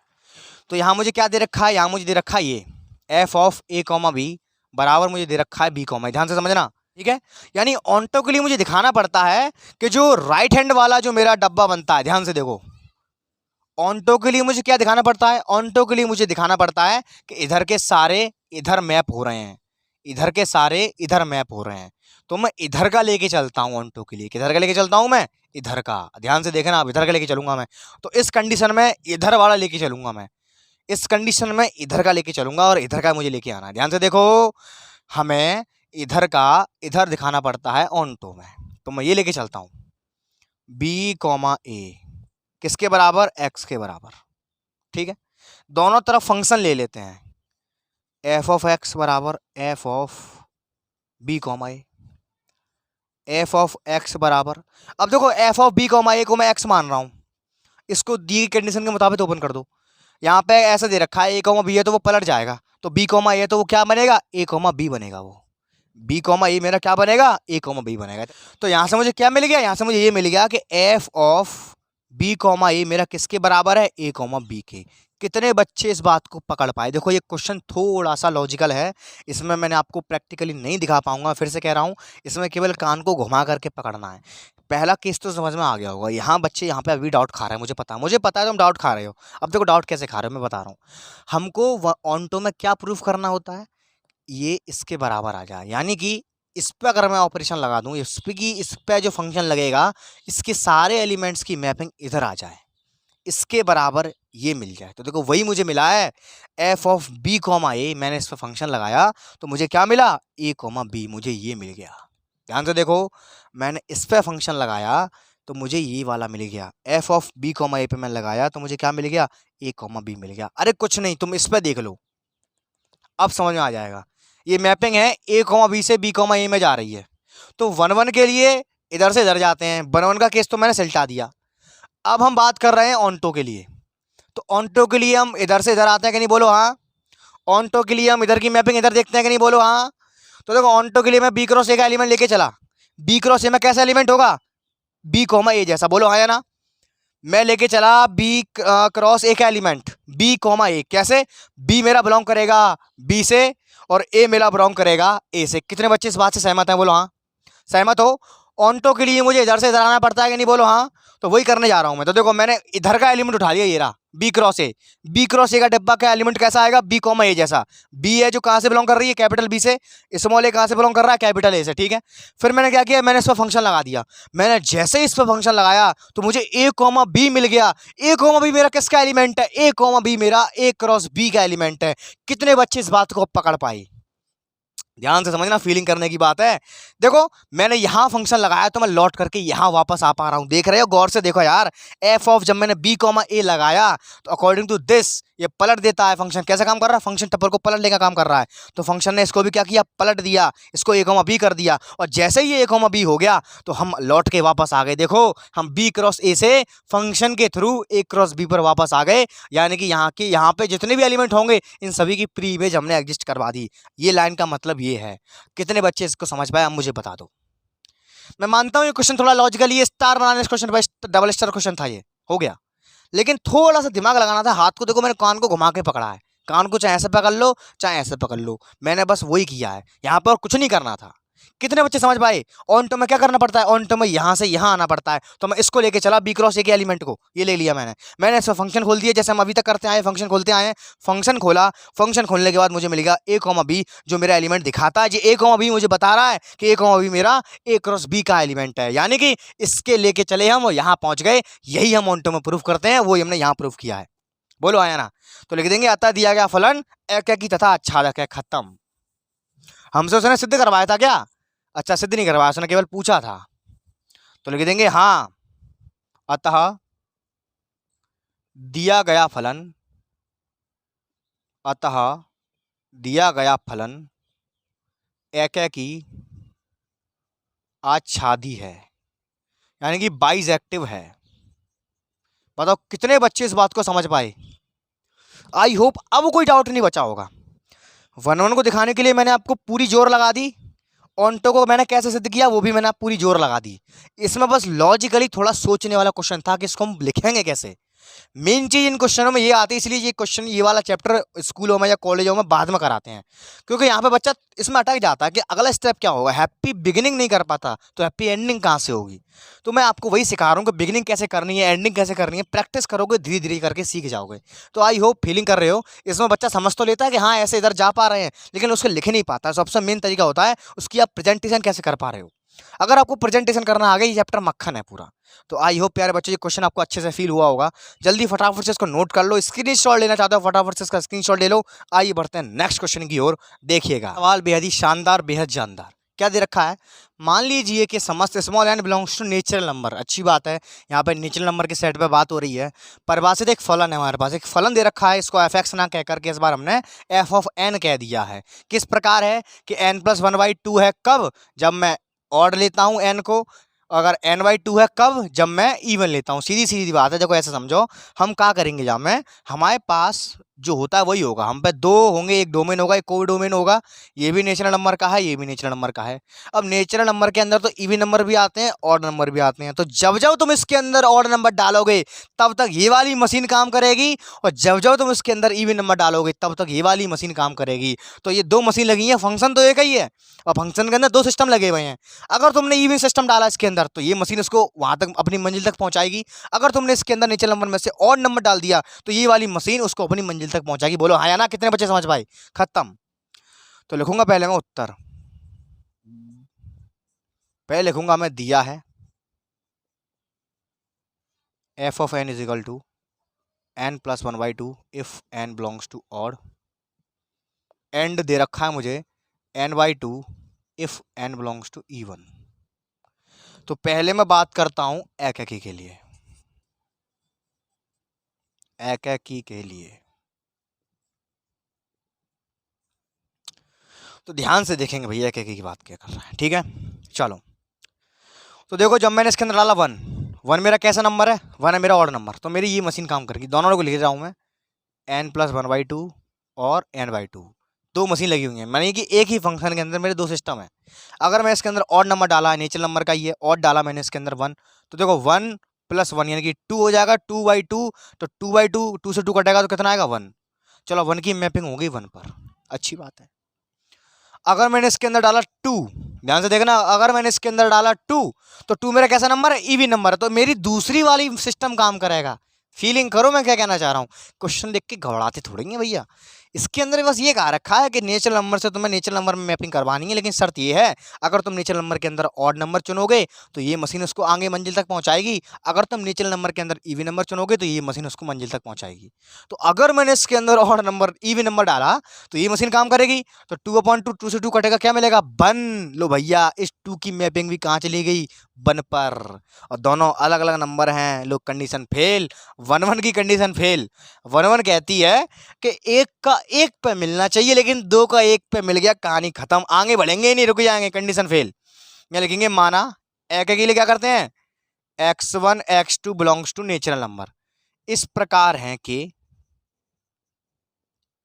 तो यहां मुझे क्या दे रखा है? यहां मुझे दे रखा है ये f of a comma b बराबर मुझे दे रखा है b कॉमा। ध्यान से समझना, ठीक है। यानी ऑन्टो के लिए मुझे दिखाना पड़ता है कि जो राइट हैंड वाला जो मेरा डब्बा बनता है, ध्यान से देखो, ऑन्टो के लिए मुझे क्या दिखाना पड़ता है? ऑन्टो के लिए मुझे दिखाना पड़ता है कि इधर के सारे इधर मैप हो रहे हैं, इधर के सारे इधर मैप हो रहे हैं। तो मैं इधर का लेके चलता हूं ऑन्टो के लिए। किधर का लेके चलता हूं मैं? इधर का। ध्यान से देखना, अब इधर का लेके चलूंगा मैं। तो इस कंडीशन में इधर वाला लेके चलूंगा मैं। इस कंडीशन में इधर का लेके चलूंगा और इधर का मुझे लेके आना है। ध्यान से देखो, हमें इधर का इधर दिखाना पड़ता है ऑन टू में, तो मैं ये लेके चलता हूँ बी कॉमा ए किसके बराबर, एक्स के बराबर। ठीक है, दोनों तरफ फंक्शन ले लेते हैं, एफ ऑफ एक्स बराबर F of B comma A, F of X बराबर, अब देखो F of B comma A को मैं एक्स मान रहा हूँ, इसको दी कंडीशन के मुताबिक ओपन कर दो। यहाँ पे ऐसा दे रखा है ए कॉमा बी है तो वो पलट जाएगा, तो बी कॉमा ए तो वो क्या बनेगा, ए कॉमा बी बनेगा, वो बी कॉमा ए मेरा क्या बनेगा, ए कॉमा बी बनेगा। तो यहाँ से मुझे क्या मिल गया, यहाँ से मुझे ये मिल गया कि एफ ऑफ बी कॉमा ए मेरा किसके बराबर है, ए कॉमा बी के। कितने बच्चे इस बात को पकड़ पाए? देखो ये क्वेश्चन थोड़ा सा लॉजिकल है, इसमें मैंने आपको प्रैक्टिकली नहीं दिखा पाऊंगा, फिर से कह रहा हूँ, इसमें केवल कान को घुमा करके पकड़ना है। पहला केस तो समझ में आ गया होगा। यहाँ बच्चे यहाँ पे अभी डाउट खा रहे हैं, मुझे पता है तुम डाउट खा रहे हो। अब देखो डाउट कैसे खा रहे हो मैं बता रहा हूँ। हमको ऑनटो में क्या प्रूफ करना होता है, ये इसके बराबर आ जाए, यानी कि इस पर अगर मैं ऑपरेशन लगा दूँ, इस पर जो फंक्शन लगेगा इसके सारे एलिमेंट्स की मैपिंग इधर आ जाए, इसके बराबर ये मिल जाए। तो देखो वही मुझे मिला है, एफ ऑफ बी कॉमा ए, मैंने इस पर फंक्शन लगाया तो मुझे क्या मिला, ए कॉमा बी, मुझे ये मिल गया। ध्यान से देखो, मैंने इस पर फंक्शन लगाया तो मुझे ये वाला मिल गया, एफ ऑफ बी कॉमा ए पे मैंने लगाया तो मुझे क्या मिल गया, ए कॉमा बी मिल गया। अरे कुछ नहीं, तुम इस पर देख लो, अब समझ में आ जाएगा। ये मैपिंग है ए कॉमा बी से बी कॉमा ए में जा रही है, तो 1 1 के लिए इधर से इधर जाते हैं, 1 1 का केस तो मैंने सिलटा दिया। अब हम बात कर रहे हैं ऑनटो के लिए, तो ऑनटो के लिए हम इधर से इधर आते हैं कि नहीं, बोलो हाँ। ऑनटो के लिए हम इधर की मैपिंग इधर देखते हैं कि नहीं, बोलो हाँ। तो देखो ऑनटो के लिए मैं बी क्रॉस ए का एलिमेंट लेके चला, बी क्रॉस ए में कैसा एलिमेंट होगा, बी कॉमा ए जैसा, बोलो हाँ या ना। मैं लेके चला बी क्रॉस ए का एलिमेंट बी कॉमा ए, कैसे, बी मेरा बिलोंग करेगा बी से और ए मेरा बिलोंग करेगा ए से। कितने बच्चे इस बात से सहमत हैं, बोलो हाँ। सहमत हो? ऑनटो के लिए मुझे इधर से इधर आना पड़ता है कि नहीं, बोलो हाँ। तो वही करने जा रहा हूं मैं। तो देखो मैंने इधर का एलिमेंट उठा लिया, ये रहा B cross A. B cross A का डिब्बा का एलिमेंट कैसा आएगा, बी कॉमा ए जैसा। बी है जो कहां से बिलोंग कर रही है, कैपिटल बी से। स्मॉल ए कहां से बिलोंग कर रहा है, कैपिटल ए से। ठीक है, फिर मैंने क्या किया, मैंने इस पर फंक्शन लगा दिया। मैंने जैसे ही इस पर फंक्शन लगाया तो मुझे ए कॉमा बी मिल गया। ए कॉमा बी मेरा किसका एलिमेंट है, ए कॉमा बी मेरा ए क्रॉस बी का एलिमेंट है। कितने बच्चे इस बात को पकड़ पाए? ध्यान से समझना, फीलिंग करने की बात है। देखो मैंने यहां फंक्शन लगाया तो मैं लौट करके यहां वापस आ पा रहा हूं, देख रहे हो, गौर से देखो यार। एफ ऑफ जब मैंने बी कॉमा ए लगाया तो अकॉर्डिंग टू दिस ये पलट देता है। फंक्शन कैसे काम कर रहा है, फंक्शन टप्पर को पलटने का काम कर रहा है। तो फंक्शन ने इसको भी क्या किया, पलट दिया, इसको ए कॉमा बी कर दिया। और जैसे ही ए कॉमा बी हो गया तो हम लौट के वापस आ गए। देखो हम बी क्रॉस ए से फंक्शन के थ्रू ए क्रॉस बी पर वापस आ गए, यानी कि यहाँ पे जितने भी एलिमेंट होंगे इन सभी की प्री इमेज हमने एग्जिस्ट करवा दी। ये लाइन का मतलब ये है। कितने बच्चे इसको समझ पाए, अब मुझे बता दो। मैं मानता हूं ये क्वेश्चन थोड़ा लॉजिकल, ये स्टार बनाने इस क्वेश्चन पर डबल स्टार क्वेश्चन था, ये हो गया। लेकिन थोड़ा सा दिमाग लगाना था। हाथ को देखो मैंने कान को घुमा के पकड़ा है, कान को चाहे ऐसे पकड़ लो चाहे ऐसे पकड़ लो, मैंने बस वही किया है। यहाँ पर कुछ नहीं करना था। कितने बच्चे समझ पाए? ऑन टो में क्या करना पड़ता है, ऑन टो में यहाँ से यहाँ आना पड़ता है। तो मैं इसको लेके चला बी क्रॉस ए के एलिमेंट को, ये ले लिया मैंने इसमें फंक्शन खोल दिया जैसे हम अभी तक करते आए, फंक्शन खोलते आए हैं। फंक्शन खोला, फंक्शन खोलने के बाद मुझे मिलेगा ए कॉमा बी, जो मेरा एलिमेंट दिखाता है। ए कॉमा बी मुझे बता रहा है कि ए कॉमा बी मेरा ए क्रॉस बी का एलिमेंट है, यानी कि इसके लेके चले हम और यहाँ पहुंच गए। यही हम ऑन टो में प्रूफ करते हैं, वो हमने यहाँ प्रूफ किया है। बोलो आया ना। तो लिख देंगे अतः दिया गया फलन एक की तथा आच्छादक है, खत्म। हमसे उसने सिद्ध करवाया था क्या? अच्छा, सिद्ध नहीं करवाया, उसने केवल पूछा था। तो लिख देंगे हाँ, अतः दिया गया फलन, अतः दिया गया फलन एक की आच्छादी है, यानी कि बाइजेक्टिव है। बताओ कितने बच्चे इस बात को समझ पाए? आई होप अब कोई डाउट नहीं बचा होगा। 1 1 को दिखाने के लिए मैंने आपको पूरी जोर लगा दी। ऑनटो को मैंने कैसे सिद्ध किया वो भी मैंने पूरी जोर लगा दी। इसमें बस लॉजिकली थोड़ा सोचने वाला क्वेश्चन था कि इसको हम लिखेंगे कैसे। मेन चीज इन क्वेश्चनों में ये आती है, इसलिए ये क्वेश्चन, ये वाला चैप्टर स्कूलों में या कॉलेजों में बाद में कराते हैं, क्योंकि यहाँ पे बच्चा इसमें अटक जाता है कि अगला स्टेप क्या होगा। हैप्पी बिगिनिंग नहीं कर पाता तो हैप्पी एंडिंग कहाँ से होगी। तो मैं आपको वही सिखा रहा हूँ कि बिगिनिंग कैसे करनी है, एंडिंग कैसे करनी है। प्रैक्टिस करोगे धीरे धीरे करके सीख जाओगे। तो आई होप फीलिंग कर रहे हो। इसमें बच्चा समझ तो लेता है कि हाँ ऐसे इधर जा पा रहे हैं, लेकिन उसको लिख नहीं पाता। सबसे मेन तरीका होता है उसकी आप प्रेजेंटेशन कैसे कर पा रहे हो। अगर आपको प्रेजेंटेशन करना आ गया, ये चैप्टर मक्खन है पूरा। तो आई होप प्यारे बच्चों ये क्वेश्चन आपको अच्छे से फील हुआ होगा। जल्दी फटाफट से इसको नोट कर लो, स्क्रीनशॉट लेना चाहते हो फटाफट से इसका स्क्रीनशॉट ले लो। आइए बढ़ते हैं नेक्स्ट क्वेश्चन की ओर। देखिएगा सवाल बेहद ही शानदार, बेहद जानदार। क्या दे रखा है, मान लीजिए कि समस्त small N belongs to natural number. अच्छी बात है, यहाँ पे नेचुरल नंबर के सेट पे बात हो रही है। परिभाषित एक फलन है, हमारे पास एक फलन दे रखा है, इसको एफ एक्स ना कह करके इस बार हमने एफ ऑफ एन कह दिया है। किस प्रकार है कि N plus one by two है, कब, जब मैं ऑड लेता हूं एन को। अगर एन बाई टू है कब, जब मैं इवन लेता हूं। सीधी सीधी बात है, देखो ऐसे समझो, हम क्या करेंगे, जब में हमारे पास जो होता है वही होगा। हम पे दो होंगे, एक डोमेन होगा, एक को डोमेन होगा। ये भी नेचुरल नंबर का है, ये भी नेचुरल नंबर का है। अब नेचुरल नंबर के अंदर तो इवन नंबर भी आते हैं, ऑड नंबर भी आते हैं। तो जब जब तुम इसके अंदर ऑड नंबर डालोगे तब तक ये वाली मशीन काम करेगी, और जब जब तुम इसके अंदर इवन नंबर डालोगे तब तक ये वाली मशीन काम करेगी। तो ये दो मशीन लगी है, फंक्शन तो एक ही है, और फंक्शन के अंदर दो सिस्टम लगे हुए हैं। अगर तुमने इवन सिस्टम डाला इसके अंदर तो ये मशीन इसको वहां तक अपनी मंजिल तक पहुंचाएगी। अगर तुमने इसके अंदर नेचुरल नंबर में से ऑड नंबर डाल दिया तो ये वाली मशीन उसको अपनी मंजिल तक पहुंचाएगी। बोलो हाँ या ना, कितने बच्चे समझ पाए? खत्म। तो लिखूंगा पहले मैं उत्तर, पहले लिखूंगा मैं दिया है F of N is equal to N plus one by two if N belongs to odd. And दे रखा है मुझे N by two if N belongs to even. तो पहले मैं बात करता हूं एकाकी के लिए, एकाकी के लिए। तो ध्यान से देखेंगे भैया एकाकी की बात क्या कर रहा है, ठीक है। चलो तो देखो, जब मैंने इसके अंदर डाला वन, वन मेरा कैसा नंबर है, वन है मेरा ऑड नंबर, तो मेरी ये मशीन काम करेगी। दोनों को लिख रहा हूं मैं, N plus one by two और एन बाई टू, दो मशीन लगी हुई है, मानी कि एक ही फंक्शन के अंदर मेरे दो सिस्टम है। अगर मैं इसके अंदर ऑड नंबर डाला है, नेचुरल नंबर का ये ऑड डाला मैंने इसके अंदर वन, तो देखो वन प्लस वन यानी कि टू हो जाएगा, टू बाई टू। तो टू बाई टू, टू से टू कटेगा तो कितना आएगा, वन। चलो वन की मैपिंग हो गई वन पर, अच्छी बात है। अगर मैंने इसके अंदर डाला टू, ध्यान से देखना, अगर मैंने इसके अंदर डाला टू तो टू मेरा कैसा नंबर है, ईवी नंबर है, तो मेरी दूसरी वाली सिस्टम काम करेगा। फीलिंग करो मैं क्या कहना चाह रहा हूँ, क्वेश्चन देख के घबराते थोड़ी हैं भैया। इसके अंदर बस ये कहा रखा है कि नेचुरल नंबर से तुम्हें नेचुरल नंबर में मैपिंग करवानी है, लेकिन शर्त ये है अगर तुम नेचुरल नंबर के अंदर ऑड नंबर चुनोगे तो ये मशीन उसको आगे मंजिल तक पहुंचाएगी। अगर तुम नेचुरल नंबर के अंदर ईवी नंबर चुनोगे तो ये मशीन उसको मंजिल तक पहुंचाएगी। तो अगर मैंने इसके अंदर ऑड नंबर ईवी नंबर डाला तो ये मशीन काम करेगी। तो टू अपॉन टू, टू से टू कटेगा, क्या मिलेगा, वन। लो भैया, इस टू की मैपिंग भी कहाँ चली गई, वन पर। और दोनों अलग अलग नंबर हैं, लो कंडीशन फेल, वन वन की कंडीशन फेल। वन वन कहती है कि एक का एक पे मिलना चाहिए, लेकिन दो का एक पे मिल गया, कहानी खत्म, आगे बढ़ेंगे ही नहीं, रुक जाएंगे, कंडीशन फेल। या लिखेंगे माना एक के लिए क्या करते हैं, x1 x2 belongs to natural number. इस प्रकार है कि,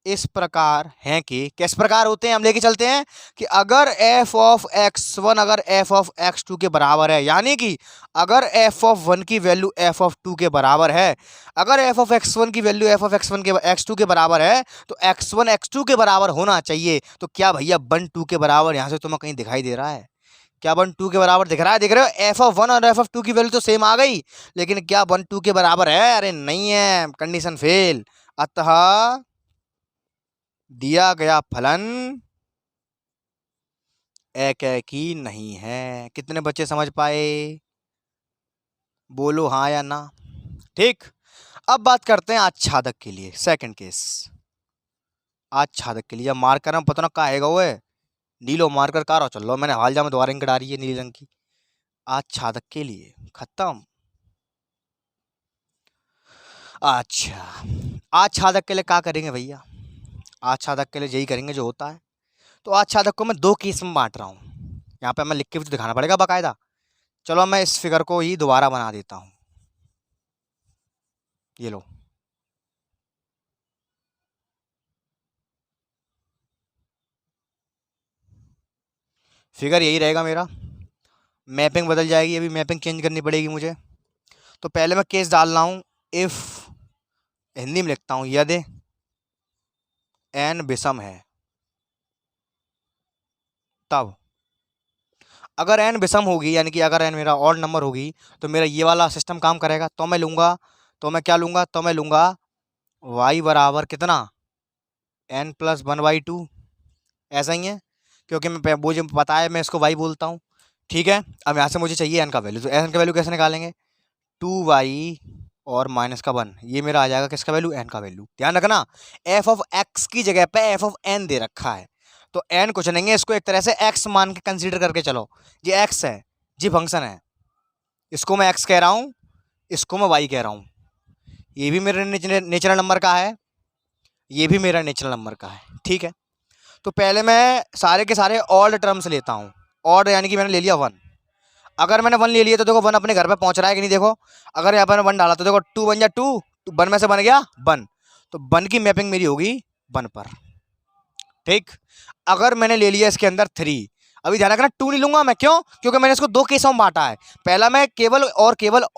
इस प्रकार है कि, किस प्रकार होते हैं हम लेके चलते हैं कि अगर f ऑफ x1 अगर f ऑफ x2 के बराबर है, यानी कि अगर f ऑफ 1 की वैल्यू f ऑफ 2 के बराबर है, अगर f ऑफ x1 की वैल्यू f ऑफ x1 के x2 के बराबर है तो x1 x2 के बराबर होना चाहिए। तो क्या भैया 1 2 के बराबर यहां से तुम्हें कहीं दिखाई दे रहा है, क्या 1 2 के बराबर दिख रहा है, दिख रहे हो, f ऑफ 1 और f ऑफ 2 की वैल्यू तो सेम आ गई, लेकिन क्या 1 2 के बराबर है, अरे नहीं है, कंडीशन फेल। अतः दिया गया फलन एकाकी नहीं है। कितने बच्चे समझ पाए, बोलो हाँ या ना। ठीक, अब बात करते हैं आच्छादक के लिए, सेकंड केस। आच्छादक के लिए मार्कर में पता ना का आएगा, वो नीलो मार्कर का रहा, चल लो मैंने हाल जा में दोबारा इंक डाली है नीले रंग की। आच्छादक के लिए खत्म। अच्छा, आच्छादक के लिए क्या करेंगे भैया, आच्छादक के लिए यही करेंगे जो होता है। तो आच्छादक को मैं दो केस में बांट रहा हूँ, यहाँ पे मैं लिख के भी तो दिखाना पड़ेगा बाकायदा। चलो मैं इस फिगर को ही दोबारा बना देता हूँ, ये लो, फिगर यही रहेगा मेरा, मैपिंग बदल जाएगी, अभी मैपिंग चेंज करनी पड़ेगी मुझे। तो पहले मैं केस डाल रहा हूँ, इफ, हिंदी में लिखता हूँ, यदि एन विषम है तब, अगर एन विषम होगी यानी कि अगर एन मेरा ऑड नंबर होगी तो मेरा ये वाला सिस्टम काम करेगा। तो मैं लूँगा, तो मैं क्या लूँगा, तो मैं लूँगा y बराबर कितना, n plus one by to, ऐसा ही है, क्योंकि मैं वो जो पता है मैं इसको y बोलता हूँ। ठीक है, अब यहाँ से मुझे चाहिए एन का वैल्यू, तो एन का वैल्यू कैसे निकालेंगे, 2y और माइनस का 1, ये मेरा आ जाएगा किसका वैल्यू, एन का वैल्यू। ध्यान रखना एफ ऑफ एक्स की जगह पे एफ ऑफ एन दे रखा है, तो एन कुछ नहीं है, इसको एक तरह से एक्स मान के कंसीडर करके चलो, ये एक्स है, जी फंक्शन है, इसको मैं एक्स कह रहा हूँ, इसको मैं वाई कह रहा हूँ, ये भी मेरे नेचुरल नंबर का है, ये भी मेरा नेचुरल नंबर का है। ठीक है, तो पहले मैं सारे के सारे ऑड टर्म्स लेता हूँ, ऑड यानी कि मैंने ले लिया 1, अगर मैंने 1 ले लिया तो देखो 1 अपने घर पे पहुंच रहा है कि नहीं, देखो अगर यहाँ पर 1 डाला तो देखो 2 बन जा 2, 1 में से बन गया 1, तो 1 की मैपिंग मेरी होगी 1 पर। ठीक, अगर मैंने ले लिया इसके अंदर 3, अभी ध्यान रखना 2 नहीं लूंगा मैं, क्यों, क्योंकि मैंने इसको 2 केसों में बांटा है, पहला मैं केवल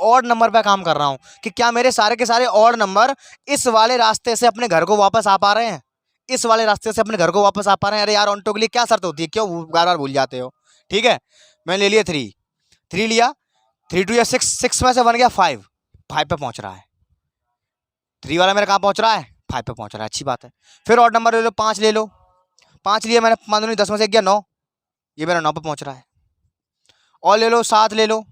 ऑड नंबर पे काम कर रहा हूँ कि क्या मेरे सारे के सारे ऑड नंबर इस वाले रास्ते से अपने घर को वापस आ पा रहे हैं, इस वाले रास्ते से अपने घर को वापस आ पा रहे हैं। अरे यार ऑन्टो के लिए क्या शर्त होती है, क्यों बार बार भूल जाते हो। ठीक है, मैंने ले लिया 3 लिया, 3 2 या 6, 6 में से बन गया 5, 5 पे पहुंच रहा है, 3 वाला मेरा कहाँ पहुंच रहा है, 5 पे पहुंच रहा है, अच्छी बात है। फिर ऑड नंबर ले लो, 5 ले लो, 5 लिया मैंने, 5 दूनी 10 में से गया 9, ये मेरा 9 पे पहुंच रहा है। और ले लो 7 ले लो,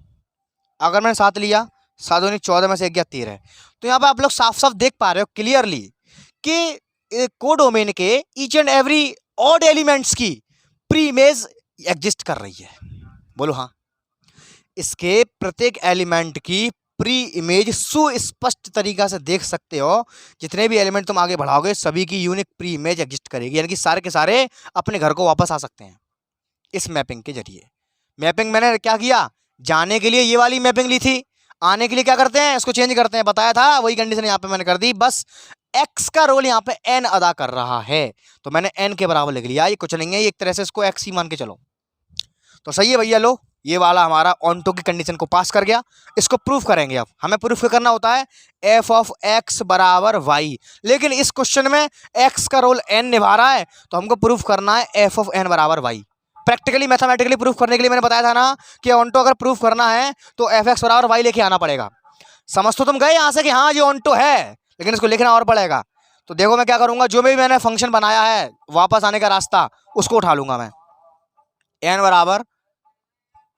अगर मैंने 7 लिया, 7 दूनी 14 में से गया 13। तो यहाँ पे आप लोग साफ साफ देख पा रहे हो क्लियरली कि कोडोमेन के each and every odd elements की प्री इमेज एग्जिस्ट कर रही है। बोलो हाँ, इसके प्रत्येक एलिमेंट की प्री इमेज सुस्पष्ट तरीका से देख सकते हो, जितने भी एलिमेंट तुम आगे बढ़ाओगे सभी की यूनिक प्री इमेज एग्जिस्ट करेगी, यानी कि सारे के सारे अपने घर को वापस आ सकते हैं इस मैपिंग के जरिए। मैपिंग मैंने क्या किया, जाने के लिए ये वाली मैपिंग ली थी, आने के लिए क्या करते हैं, इसको चेंज करते हैं, बताया था वही कंडीशन यहाँ पे मैंने कर दी, बस एक्स का रोल यहाँ पे एन अदा कर रहा है, तो मैंने एन के बराबर लिख लिया, ये कुछ नहीं है, एक तरह से इसको एक्स ही मान के चलो, तो सही है भैया। लो ये वाला हमारा ऑन्टो की कंडीशन को पास कर गया, इसको प्रूफ करेंगे। अब हमें प्रूफ करना होता है एफ ऑफ एक्स बराबर वाई, लेकिन इस क्वेश्चन में एक्स का रोल एन निभा रहा है, तो हमको प्रूफ करना है एफ ऑफ एन बराबर वाई। प्रैक्टिकली मैथमेटिकली प्रूफ करने के लिए मैंने बताया था ना कि ऑन्टो अगर प्रूफ करना है तो एफ एक्स बराबर वाई लेके आना पड़ेगा। समझ तो तुम गए यहाँ से कि हाँ ये ऑन्टो है, लेकिन इसको लिखना और पड़ेगा। तो देखो मैं क्या करूंगा, जो भी मैंने फंक्शन बनाया है वापस आने का रास्ता उसको उठा लूंगा मैं, एन बराबर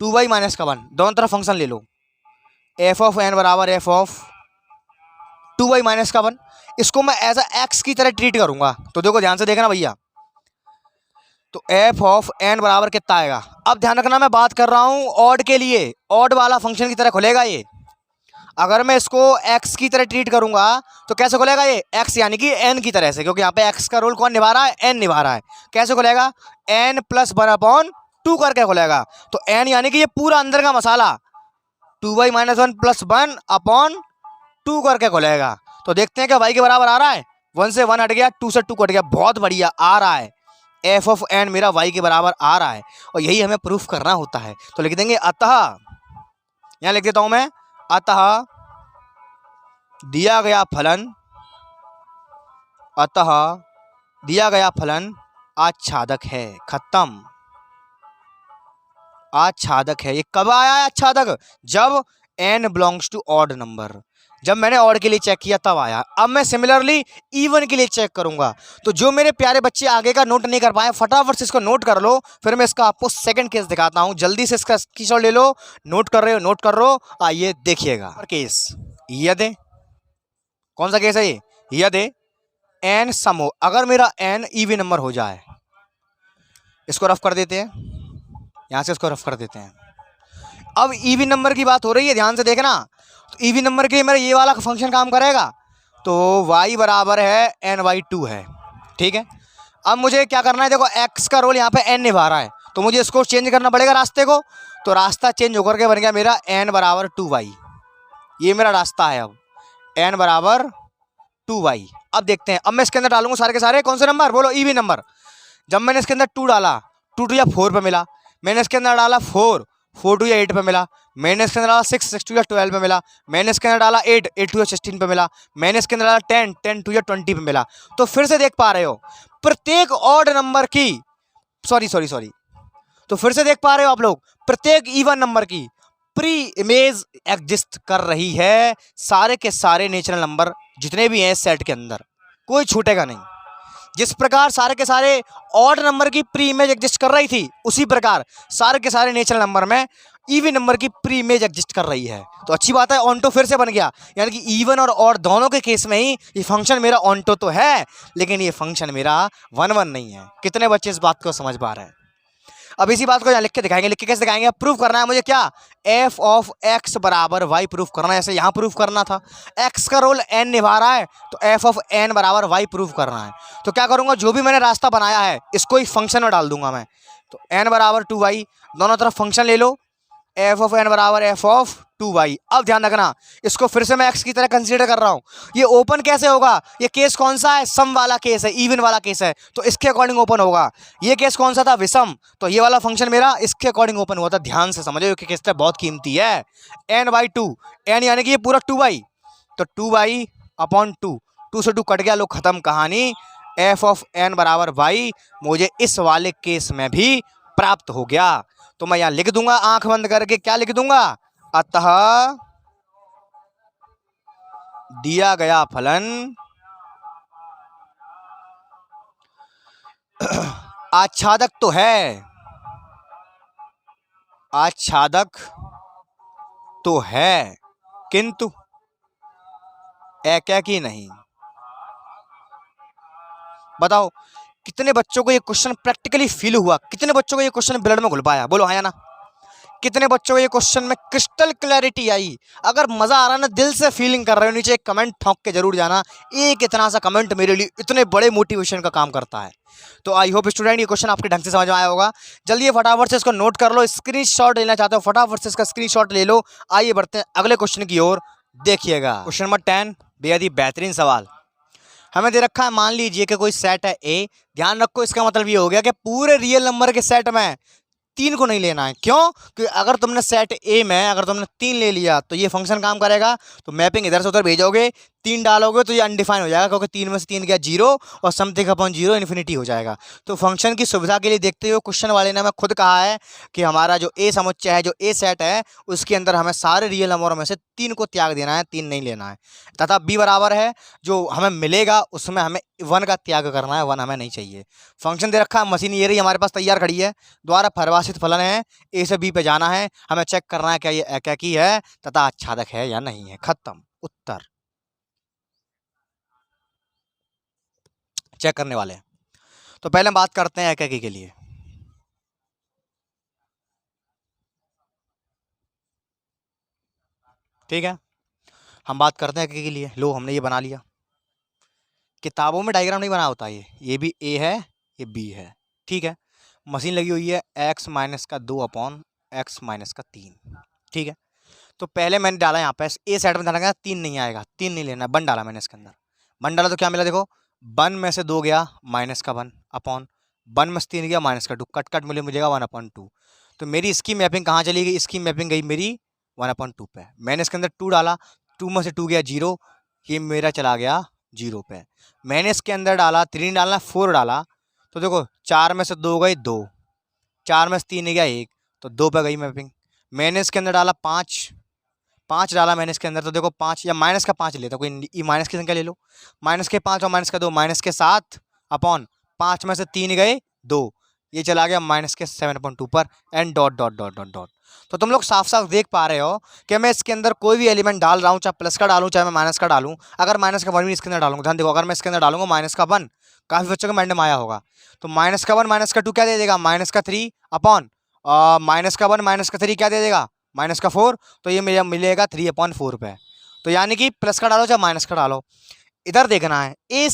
2y माइनस का 1, दोनों तरफ फंक्शन ले लो, एफ ऑफ एन बराबर एफ ऑफ 2y माइनस का 1, इसको मैं एज अ एक्स की तरह ट्रीट करूंगा। तो देखो ध्यान से देखना भैया, तो एफ ऑफ एन बराबर कितना आएगा, अब ध्यान रखना मैं बात कर रहा हूं ऑड के लिए, ऑड वाला फंक्शन की तरह खुलेगा ये। अगर मैं इसको x की तरह ट्रीट करूंगा तो कैसे खुलेगा ये, x यानी कि n की तरह से, क्योंकि यहाँ पे x का रोल कौन निभा रहा है, n निभा रहा है। कैसे खुलेगा, n प्लस 1/2 करके खुलेगा, तो n यानी कि ये पूरा अंदर का मसाला 2y माइनस 1 प्लस 1/2 करके खुलेगा। तो देखते हैं कि y के बराबर आ रहा है, 1 से 1 हट गया, 2 से 2 कट गया, बहुत बढ़िया आ रहा है, एफ ऑफ एन मेरा y के बराबर आ रहा है, और यही हमें प्रूफ करना होता है। तो लिख देंगे अतः, यहां लिख देता हूं मैं, अतः दिया गया फलन, अतः दिया गया फलन आच्छादक है, खत्म, आच्छादक है। ये कब आया है आच्छादक, जब n belongs to odd number, जब मैंने ऑड के लिए चेक किया तब आया। अब मैं सिमिलरली इवन के लिए चेक करूंगा। तो जो मेरे प्यारे बच्चे आगे का नोट नहीं कर पाए फटाफट से इसको नोट कर लो, फिर मैं इसका आपको सेकंड केस दिखाता हूं, जल्दी से इसका स्क्रीनशॉट ले लो, नोट कर रहे हो नोट कर लो, आइए देखिएगा केस। यदि कौन सा केस है ये, यदि n सम हो, अगर मेरा n इवन नंबर हो जाए, इसको रफ कर देते हैं, यहां से इसको रफ कर देते हैं। अब इवन नंबर की बात हो रही है, ध्यान से देखना, तो इवन नंबर के लिए मेरा ये वाला फंक्शन काम करेगा, तो y बराबर है n/2 है, ठीक है। अब मुझे क्या करना है, देखो x का रोल यहाँ पे n निभा रहा है, तो मुझे इसको चेंज करना पड़ेगा रास्ते को, तो रास्ता चेंज होकर के बन गया मेरा n बराबर 2y, ये मेरा रास्ता है। अब n बराबर 2y, अब देखते हैं, अब मैं इसके अंदर डालूंगा सारे के सारे कौन से नंबर, बोलो इवन नंबर। जब मैंने इसके अंदर 2 डाला, 2 2 या 4 पे मिला, मैंने इसके अंदर डाला 4 4 2 या 8 पे मिला, मैंने इसके अंदर डाला 6 6 2 या 12 पे मिला, मैंने इसके अंदर डाला 8 8 2 या 16 पे मिला, मैंने इसके अंदर डाला 10 10 2 या 20 पे मिला। तो फिर से देख पा रहे हो प्रत्येक ऑड नंबर की, सॉरी तो फिर से देख पा रहे हो आप लोग प्रत्येक इवन नंबर की प्री इमेज एग्जिस्ट कर रही है, सारे के सारे नेचुरल नंबर जितने भी हैं सेट के अंदर कोई छूटेगा नहीं। जिस प्रकार सारे के सारे ऑड नंबर की प्री इमेज एग्जिस्ट कर रही थी, उसी प्रकार सारे के सारे नेचुरल नंबर में इवन नंबर की प्री इमेज एग्जिस्ट कर रही है। तो अच्छी बात है, ऑन्टो फिर से बन गया, यानी कि इवन और ऑड दोनों के केस में ही ये फंक्शन मेरा ऑन्टो तो है, लेकिन ये फंक्शन मेरा 1 1 नहीं है। कितने बच्चे इस बात को समझ पा रहे हैं? अब इसी बात को यहाँ लिख के दिखाएंगे। लिख के कैसे दिखाएंगे? प्रूफ करना है मुझे क्या, एफ ऑफ एक्स बराबर वाई प्रूफ करना है। ऐसे यहाँ प्रूफ करना था, एक्स का रोल एन निभा रहा है, तो एफ ऑफ एन बराबर वाई प्रूफ करना है। तो क्या करूंगा, जो भी मैंने रास्ता बनाया है इसको इस फंक्शन में डाल दूंगा मैं। तो एन बराबर 2y, दोनों तरफ फंक्शन ले लो, एफ ऑफ एन बराबर एफ ऑफ 2y। अब ध्यान रखना, इसको फिर से मैं एक्स की तरह कंसीडर कर रहा हूं। ये ओपन कैसे होगा? ये केस कौन सा है? सम वाला केस है, इवन वाला केस है, तो इसके अकॉर्डिंग ओपन होगा। ये केस कौन सा था? विषम, तो ये वाला फंक्शन मेरा इसके अकॉर्डिंग ओपन हुआ था। ध्यान से समझो, ये केस बहुत कीमती है। एन बाई 2, एन यानी कि ये पूरा 2y, तो 2y अपॉन 2, 2 से 2 कट गया, लो खत्म कहानी। एफ ऑफ एन बराबर वाई मुझे इस वाले केस में भी प्राप्त हो गया। तो मैं यहां लिख दूंगा आंख बंद करके, क्या लिख दूंगा? अतः दिया गया फलन आच्छादक तो है, आच्छादक तो है, किंतु एकाकी नहीं। बताओ कितने बच्चों को ये क्वेश्चन प्रैक्टिकली फील हुआ? कितने बच्चों को ये क्वेश्चन ब्लड में घुल पाया? बोलो हाँ या ना। कितने बच्चों को ये क्वेश्चन में क्रिस्टल क्लैरिटी आई? अगर मजा आ रहा है ना, दिल से फीलिंग कर रहे हो, नीचे एक कमेंट ठोक के जरूर जाना। एक इतना सा कमेंट मेरे लिए इतने बड़े मोटिवेशन का काम करता है। तो आई होप स्टूडेंट ये क्वेश्चन आपके ढंग से समझ में आया होगा। जल्दी फटाफट से इसको नोट कर लो, स्क्रीनशॉट लेना चाहते हो फटाफट से इसका स्क्रीनशॉट ले लो। आइए बढ़ते हैं अगले क्वेश्चन की ओर। देखिएगा क्वेश्चन नंबर 10, बेहद ही बेहतरीन सवाल हमें दे रखा है। मान लीजिए कि कोई सेट है ए, ध्यान रखो इसका मतलब ये हो गया कि पूरे रियल नंबर के सेट में 3 को नहीं लेना है। क्यों? कि अगर तुमने सेट ए में अगर तुमने 3 ले लिया तो ये फंक्शन काम करेगा, तो मैपिंग इधर से उधर भेजोगे, 3 डालोगे तो ये अनडिफाइन हो जाएगा, क्योंकि 3 में से 3 गया 0 और समथिंग अपॉन 0 इन्फिनिटी हो जाएगा। तो फंक्शन की सुविधा के लिए देखते हुए क्वेश्चन वाले ने हमें खुद कहा है कि हमारा जो ए समुच्चय है, जो ए सेट है, उसके अंदर हमें सारे रियल नंबरों में से 3 को त्याग देना है, 3 नहीं लेना है। तथा बी बराबर है जो हमें मिलेगा उसमें हमें 1 का त्याग करना है, 1 हमें नहीं चाहिए। फंक्शन दे रखा है, मशीन ये रही हमारे पास तैयार खड़ी है, द्वारा परिभाषित फलन है, ए से बी पे जाना है, हमें चेक करना है क्या ये एकाकी है तथा आच्छादक है या नहीं है। खत्म, उत्तर चेक करने वाले हैं। तो पहले हम बात करते हैं एकाकी के लिए। ठीक है, हम बात करते हैं एकाकी के लिए। लो हमने ये बना लिया, किताबों में डायग्राम नहीं बना होता, ये भी ए है, ये बी है। ठीक है, मशीन लगी हुई है x माइनस का 2 अपॉन x माइनस का 3। ठीक है, तो पहले मैंने डाला यहाँ पे ए सेट में डाला, 3 नहीं आएगा, 3 नहीं लेना, 1 डाला मैंने इसके अंदर। 1 डाला तो क्या मिला? देखो 1 में से 2 गया माइनस का 1 अपॉन 1 में से 3 गया माइनस का 2, कट कट मिलेगा 1/2। तो मेरी इसकी मैपिंग कहाँ चली गई? इसकी मैपिंग गई मेरी 1/2 पे। मैंने इसके अंदर 2 डाला, 2 में से 2 गया 0, ये मेरा चला गया 0 पे। मैंने इसके अंदर डाला 3 डाला 4 डाला, तो देखो 4 में से 2 गई 2, 4 में से 3 गया 1, तो 2 पे गई मैपिंग। मैंने इसके अंदर डाला 5, 5 डाला मैंने इसके अंदर, तो देखो 5 या माइनस का 5 लेता, कोई माइनस की संख्या ले लो। माइनस के 5 और माइनस का 2, माइनस के 7 अपॉन 5 में से 3 गए 2, ये चला गया माइनस के 7/2 पर, and dot dot dot dot dot. तो तुम लोग साफ साफ देख पा रहे हो कि मैं इसके अंदर कोई भी एलिमेंट डाल रहा हूँ, चाहे प्लस का डालूँ चाहे मैं माइनस का डालूँ। अगर माइनस का 1 भी इसके अंदर डालूंगा, ध्यान देखो, अगर मैं इसके अंदर डालूंगा माइनस का 1, काफ़ी बच्चों का माइंड में आया होगा, तो माइनस का 1 माइनस का 2 क्या दे देगा? माइनस का 3 अपॉन माइनस का 1 माइनस का 3 क्या दे देगा? माइनस का 4। तो ये मेरा मिलेगा 3/4 पे। तो यानी कि प्लस का डालो चाहे माइनस का डालो, इधर देखना है ए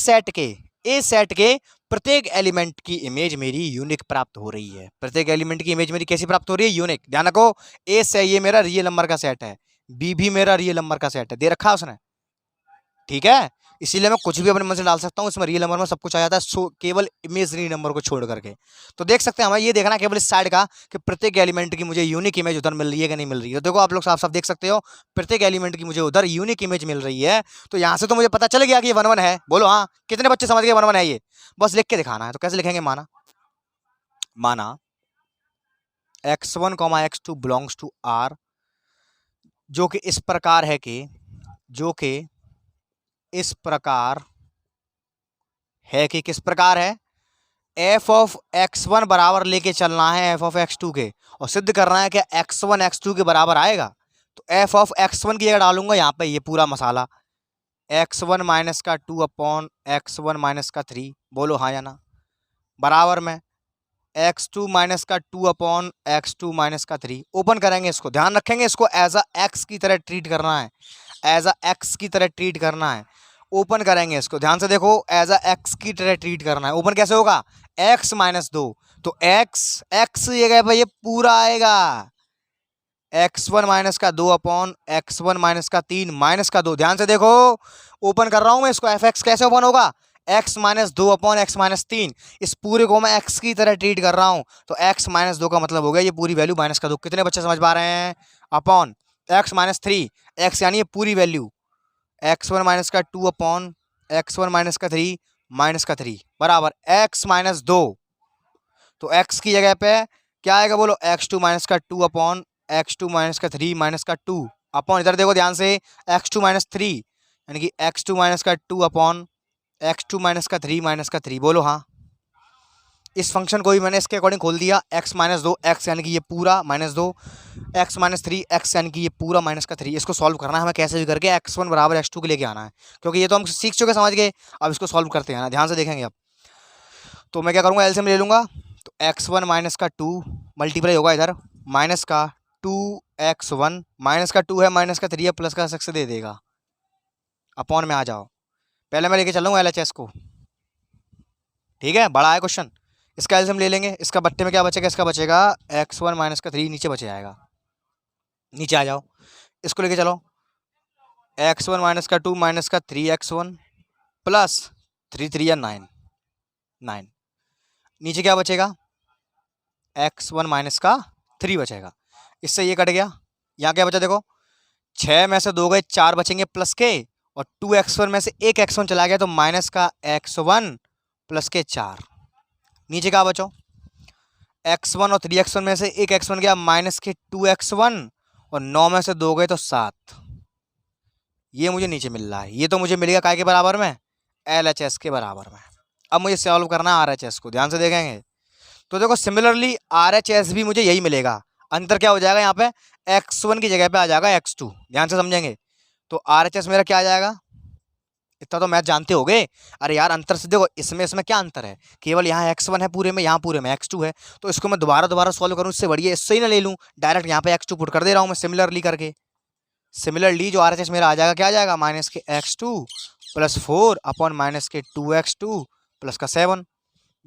सेट के प्रत्येक एलिमेंट की इमेज मेरी यूनिक प्राप्त हो रही है। प्रत्येक एलिमेंट की इमेज मेरी कैसी प्राप्त हो रही है? यूनिक। ध्यान रखो, ए से ये मेरा रियल नंबर का सेट है, बी भी मेरा रियल नंबर का सेट है, दे रखा है उसने। ठीक है, इसीलिए मैं कुछ भी अपने मन से डाल सकता हूँ, इसमें रियल नंबर में सब कुछ आ जाता है, केवल इमेजरी नंबर को छोड़ करके। तो देख सकते हैं, हमें ये देखना केवल इस साइड का कि प्रत्येक एलिमेंट की मुझे यूनिक इमेज उधर मिल रही है कि नहीं मिल रही है। तो देखो आप लोग साफ साफ देख सकते हो, प्रत्येक एलिमेंट की मुझे उधर यूनिक इमेज मिल रही है। तो यहाँ से तो मुझे पता चल गया कि ये 1 1 है। बोलो हाँ, कितने बच्चे समझ गए 1 1 है? ये बस लिख के दिखाना है। तो कैसे लिखेंगे? माना x1 x2 belongs to R, जो कि इस प्रकार है कि है कि किस प्रकार है, एफ ऑफ x1 बराबर लेके चलना है एफ ऑफ x2 के, और सिद्ध करना है कि x1 x2 के बराबर आएगा। तो एफ ऑफ x1 की जगह डालूंगा यहाँ पे ये पूरा मसाला, x1 माइनस का 2 अपॉन x1 माइनस का 3, बोलो हाँ या ना, बराबर में x2 माइनस का 2 अपॉन x2 माइनस का 3। ओपन करेंगे इसको, ध्यान रखेंगे इसको एज अ x की तरह ट्रीट करना है, एज अ x की तरह ट्रीट करना है। ओपन करेंगे इसको, ध्यान से देखो, एज अ x की तरह ट्रीट करना है। ओपन कैसे होगा, x माइनस 2, तो x जगह पर ये पूरा आएगा, x1 माइनस का 2 अपॉन x1 माइनस का 3 माइनस का 2। ध्यान से देखो, ओपन कर रहा हूं मैं इसको, fx कैसे ओपन होगा, x minus 2 upon x minus 3, इस पूरे को मैं x की तरह ट्रीट कर रहा हूं, तो x माइनस 2 का मतलब हो गया ये पूरी वैल्यू माइनस का 2। कितने बच्चे समझ पा रहे हैं, अपॉन x माइनस 3, x यानी ये पूरी वैल्यू, x1 माइनस का 2 अपॉन x1 माइनस का 3 माइनस का 3 बराबर x माइनस 2। तो x की जगह पे क्या आएगा बोलो, x2 माइनस का 2 अपॉन x2 माइनस का 3 माइनस का 2 अपॉन, इधर देखो ध्यान से, x2 माइनस 3 यानी कि x2 माइनस का 2 अपॉन x2 माइनस का 3 माइनस का 3, बोलो हाँ। इस फंक्शन को भी मैंने इसके अकॉर्डिंग खोल दिया, x माइनस 2 x यानी कि ये पूरा माइनस 2, x माइनस 3 x यानी कि ये पूरा माइनस का 3। इसको सॉल्व करना है हमें कैसे भी करके, x1 बराबर x2 के लेके आना है, क्योंकि ये तो हम सीख चुके समझ गए। अब इसको सॉल्व करते हैं ना, ध्यान से देखेंगे। अब तो मैं क्या करूँगा, एलसीएम ले लूँगा, तो x1 माइनस का 2 मल्टीप्लाई होगा इधर माइनस का 2x1 माइनस का 2 है माइनस का 3 है प्लस का सक्स दे देगा, अपॉन में आ जाओ। पहले मैं लेके चल रहा हूँ LHS को, ठीक है, बड़ा है क्वेश्चन। इसका एलसीएम ले लेंगे, इसका बट्टे में क्या बचेगा, इसका बचेगा x1 माइनस का 3 नीचे बचे आएगा, नीचे आ जाओ, इसको लेके चलो, x1 माइनस का 2 माइनस का 3x1 प्लस 3 3 या 9 9, नीचे क्या बचेगा, x1 माइनस का 3 बचेगा, इससे ये कट गया। यहाँ क्या बचा देखो, 6 में से 2 गए, 4 बचेंगे प्लस के, और 2x1 में से एक x1 चला गया, तो माइनस का x1 प्लस के 4। नीचे क्या बचो, x1 और 3x1 में से एक x1 गया, माइनस के 2x1, और 9 में से 2 गए तो 7। ये मुझे नीचे मिल रहा है, ये तो मुझे मिलेगा काय के बराबर में, LHS के बराबर में। अब मुझे सॉल्व करना है RHS को, ध्यान से देखेंगे तो देखो सिमिलरली RHS भी मुझे यही मिलेगा। अंतर क्या हो जाएगा, यहाँ पे x1 की जगह पे आ जाएगा x2, ध्यान से समझेंगे। तो RHS मेरा क्या आ जाएगा, इतना तो मैथ जानते होगे। अरे यार अंतर से देखो, इसमें क्या अंतर है, केवल यहाँ x1 है पूरे में, यहाँ पूरे में x2 है, तो इसको मैं दोबारा सॉल्व करूँ, इससे बढ़िया इससे ही ना ले लूँ, डायरेक्ट यहाँ पे x2 पुट कर दे रहा हूँ मैं सिमिलरली करके। सिमिलरली जो RHS मेरा आ जाएगा, क्या आ जाएगा, माइनस के x2 प्लस 4 अपॉन माइनस के 2x2 प्लस का 7।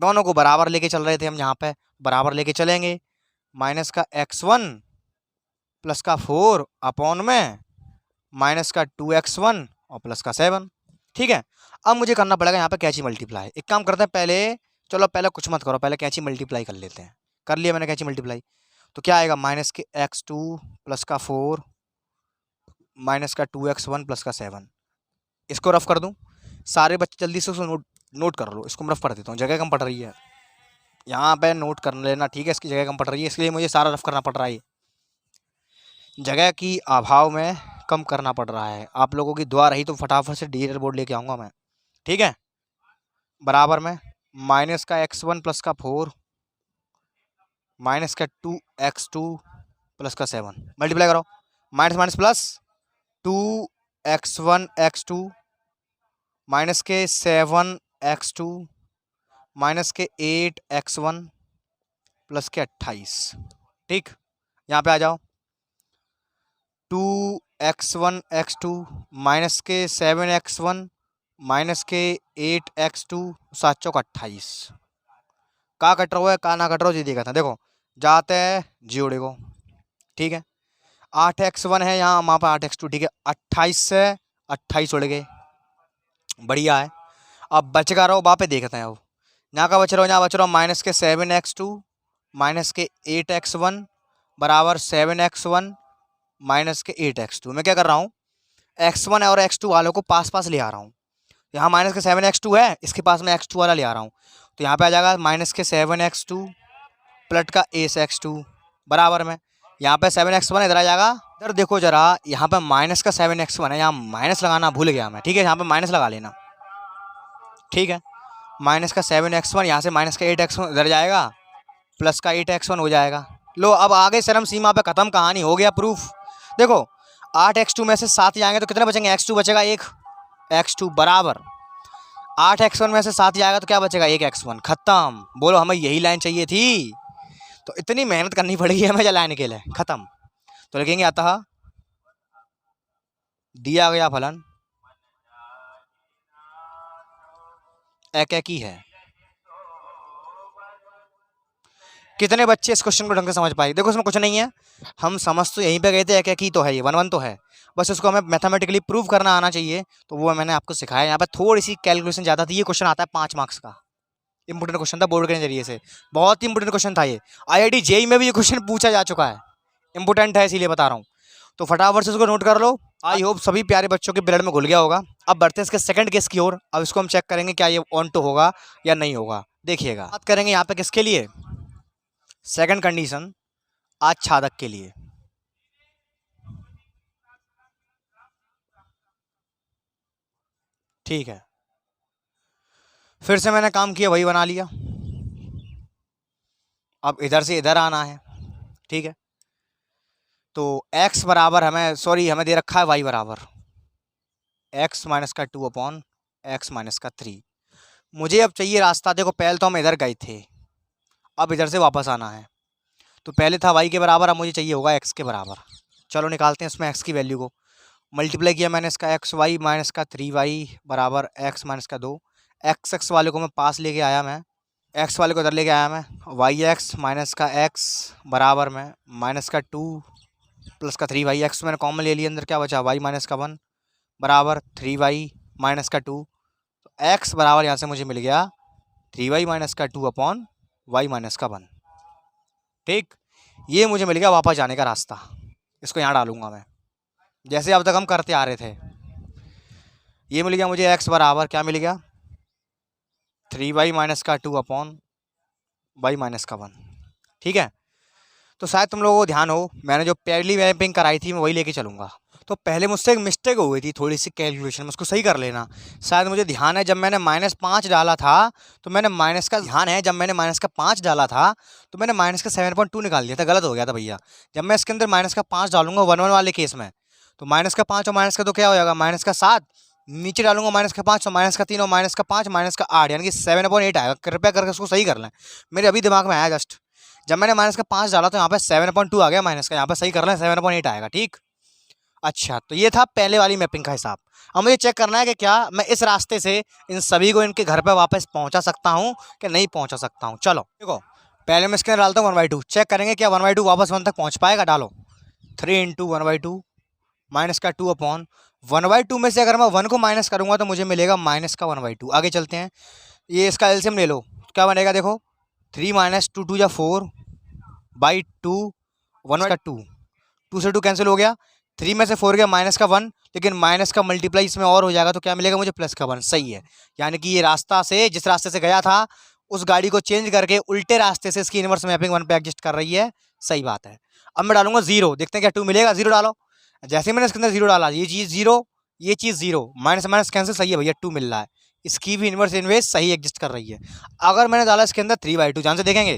दोनों को बराबर लेके चल रहे थे हम, यहाँ पे बराबर लेके चलेंगे, माइनस का x1 प्लस का 4 अपॉन में माइनस का 2x1 और प्लस का 7। ठीक है, अब मुझे करना पड़ेगा यहाँ पे कैची मल्टीप्लाई। एक काम करते हैं पहले, चलो पहले कुछ मत करो, पहले कैची मल्टीप्लाई कर लेते हैं। कर लिया मैंने कैची मल्टीप्लाई, तो क्या आएगा, माइनस के x2 प्लस का 4 माइनस का 2x1 प्लस का 7। इसको रफ कर दूं, सारे बच्चे जल्दी से उसको नोट कर लो, इसको मैं रफ कर देता हूँ, जगह कम पड़ रही है यहाँ पे, नोट कर लेना ठीक है, इसकी जगह कम पड़ रही है, इसलिए मुझे सारा रफ करना पड़ रहा है, जगह की अभाव में कम करना पड़ रहा है। आप लोगों की दुआ रही तो फटाफट से डिजिटल बोर्ड लेके आऊँगा मैं, ठीक है। बराबर में माइनस का x1 प्लस का 4 माइनस का 2x2 प्लस का 7, मल्टीप्लाई करो, minus minus plus 2x1 x2 minus के 7x2 माइनस के 8x1 प्लस के 28। ठीक, यहाँ पे आ जाओ, 2x1 x2 माइनस के 7x1 माइनस के 8x2 7 चौक 28। का कट रहा है, का ना कट रहा हो, जी देखा था, देखो जाते हैं जोड़े को, ठीक है। 8x1 है यहाँ, वहाँ पर 8x2, ठीक है, 28 से 28 उड़ गए, बढ़िया है। अब बच का रहो, वहाँ पे देखते हैं, अब यहाँ का बच रहा हो, यहाँ बच रहा हो माइनस के 7x2 माइनस के 8x1 बराबर 7x1 माइनस के 8x2। मैं क्या कर रहा हूँ, x1 और x2 वालों को पास पास ले आ रहा हूँ, यहाँ माइनस के 7x2 है, इसके पास में x2 वाला ले आ रहा हूँ, तो यहाँ पे आ जाएगा माइनस के 7x2 प्लस का 8x2 बराबर में, यहाँ पे 7x1 इधर आ जाएगा। इधर देखो जरा, यहाँ पे माइनस का 7x1 है, यहाँ माइनस लगाना भूल गया मैं, ठीक है, यहाँ पे माइनस लगा लेना, ठीक है। माइनस का 7x1, यहाँ से माइनस का 8x1 इधर जाएगा, प्लस का 8x1 हो जाएगा। लो अब आगे चरम सीमा पे ख़त्म, कहानी हो गया प्रूफ। देखो 8x2 में से 7 जाएंगे तो कितने बचेंगे, x2 बचेगा 1, x2 बराबर 8x1 में से 7 जाएगा तो क्या बचेगा, 1x1, ख़त्म। बोलो हमें यही लाइन चाहिए थी, तो इतनी मेहनत करनी पड़ेगी हमें जलाने के लिए, ख़त्म। तो लिखेंगे अतः दिया गया फलन एकैकी है। कितने बच्चे इस क्वेश्चन को ढंग से समझ पाए? देखो इसमें कुछ नहीं है, हम समझ तो यहीं पे गए थे, एकैकी तो है ये, 1 1 तो है, बस इसको हमें मैथमेटिकली प्रूव करना आना चाहिए, तो वो मैंने आपको सिखाया। यहाँ पे थोड़ी सी कैलकुलेशन ज़्यादा थी। ये क्वेश्चन आता है 5 मार्क्स का, इंपोर्टेंट क्वेश्चन था बोर्ड के नजरिए से, बहुत ही इंपोर्टेंट क्वेश्चन था ये। IIT JEE में भी ये क्वेश्चन पूछा जा चुका है, इंपोर्टेंट है इसीलिए बता रहा हूँ। तो फटाफट से इसको नोट कर लो। आई होप सभी प्यारे बच्चों के ब्लड में घुल गया होगा। अब बढ़ते हैं इसके सेकंड केस की ओर। अब इसको हम चेक करेंगे क्या ये ऑन टू होगा या नहीं होगा। देखिएगा, बात करेंगे यहाँ पे किसके लिए, सेकंड कंडीशन आच्छादक के लिए। ठीक है, फिर से मैंने काम किया, वही बना लिया। अब इधर से इधर आना है, ठीक है। तो x बराबर हमें दे रखा है y बराबर x माइनस का 2 अपॉन x माइनस का 3। मुझे अब चाहिए रास्ता। देखो पहले तो हम इधर गए थे, अब इधर से वापस आना है। तो पहले था y के बराबर, अब मुझे चाहिए होगा x के बराबर। चलो निकालते हैं इसमें x की वैल्यू को। मल्टीप्लाई किया मैंने इसका xy माइनस का 3y बराबर x माइनस का 2। x वाले को मैं पास लेके आया, मैं x वाले को इधर लेके आया मैं, yx माइनस का x बराबर में माइनस का 2 प्लस का 3y। x मैंने कॉमन ले लिया, अंदर क्या बचा, y माइनस का 1 बराबर 3y माइनस का 2। तो x बराबर यहाँ से मुझे मिल गया 3y माइनस का 2 अपॉन y माइनस का 1। ठीक, ये मुझे मिल गया वापस जाने का रास्ता। इसको यहाँ डालूंगा मैं, जैसे अब तक हम करते आ रहे थे। ये मिल गया मुझे x बराबर, क्या मिल गया, 3y माइनस का 2 अपॉन y माइनस का 1। ठीक है, तो शायद तुम लोगों को ध्यान हो, मैंने जो पहली मैपिंग कराई थी मैं वही लेके चलूँगा। तो पहले मुझसे एक मिस्टेक हो गई थी थोड़ी सी कैलकुलेशन में, उसको सही कर लेना। शायद मुझे ध्यान है जब मैंने -5 डाला था, तो मैंने माइनस का ध्यान है जब मैंने -5 डाला था तो मैंने माइनस का 7.2 निकाल दिया था। गलत हो गया था भैया। जब मैं इसके अंदर -5 डालूंगा 1 1 वाले केस में, तो -5 और माइनस का 2 क्या हो जाएगा, -7। नीचे डालूंगा -5 तो -3 और -5 -8, यानी कि 7.8 आएगा। कृपया करके उसको सही कर लें, मेरे अभी दिमाग में आया जस्ट। जब मैंने -5 डाला तो यहाँ पे 7.2 आ गया माइनस का, यहाँ पे सही कर लें 7.8 आएगा। ठीक, अच्छा, तो ये था पहले वाली मैपिंग का हिसाब। अब मुझे चेक करना है कि क्या मैं इस रास्ते से इन सभी को इनके घर पे वापस पहुंचा सकता हूं कि नहीं पहुंचा सकता हूं। चलो देखो, पहले मैं इसके अंदर डालता हूँ 1/2, चेक करेंगे क्या 1/2 वापस 1 तक पहुंच पाएगा। डालो 3 इंटू 1/2 माइनस का 2 अपॉन 1/2 में से अगर मैं 1 को माइनस करूंगा तो मुझे मिलेगा माइनस का 1/2। आगे चलते हैं, ये इसका एलसीएम ले लो, क्या बनेगा देखो, 3 - 2 2 4 बाई 2 1 का 2, 2 से 2 कैंसिल हो गया, 3 में से 4 गया माइनस का 1, लेकिन माइनस का मल्टीप्लाई इसमें और हो जाएगा तो क्या मिलेगा मुझे, प्लस का 1। सही है, यानी कि ये रास्ता से, जिस रास्ते से गया था उस गाड़ी को चेंज करके उल्टे रास्ते से इसकी इनवर्स मैपिंग 1 पे एडजस्ट कर रही है। सही बात है। अब मैं डालूंगा 0, देखते हैं क्या 2 मिलेगा। 0 डालो, जैसे ही मैंने इसके अंदर 0 डाला, ये चीज़ 0, ये चीज़ 0, माइनस माइनस कैंसिल। सही है भैया, 2 मिल रहा है, इसकी भी इनवर्स इनवेस सही एग्जिस्ट कर रही है। अगर मैंने डाला इसके अंदर 3/2, जान से देखेंगे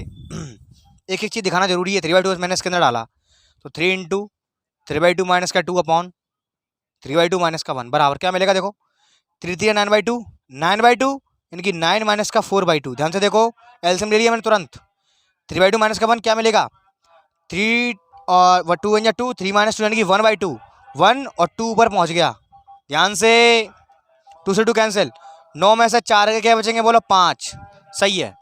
एक एक चीज़ दिखाना जरूरी है। 3/2 मैंने इसके अंदर डाला तो 3 इंटू 3/2 माइनस का 2 अपॉन 3/2 माइनस का 1 बराबर क्या मिलेगा देखो, 3 3 9/2, 9/2 यानी कि 9 माइनस का 4/2। ध्यान से देखो, एलसीएम ले लिया मैंने तुरंत। 3/2 माइनस का 1 क्या मिलेगा, 3 और 2 1 2, 3 - 2 यानी कि 1/2, 1 और 2 ऊपर पहुंच गया। ध्यान से, 2 से 2 कैंसिल, 9 में से 4 के क्या बचेंगे बोलो, 5। सही है,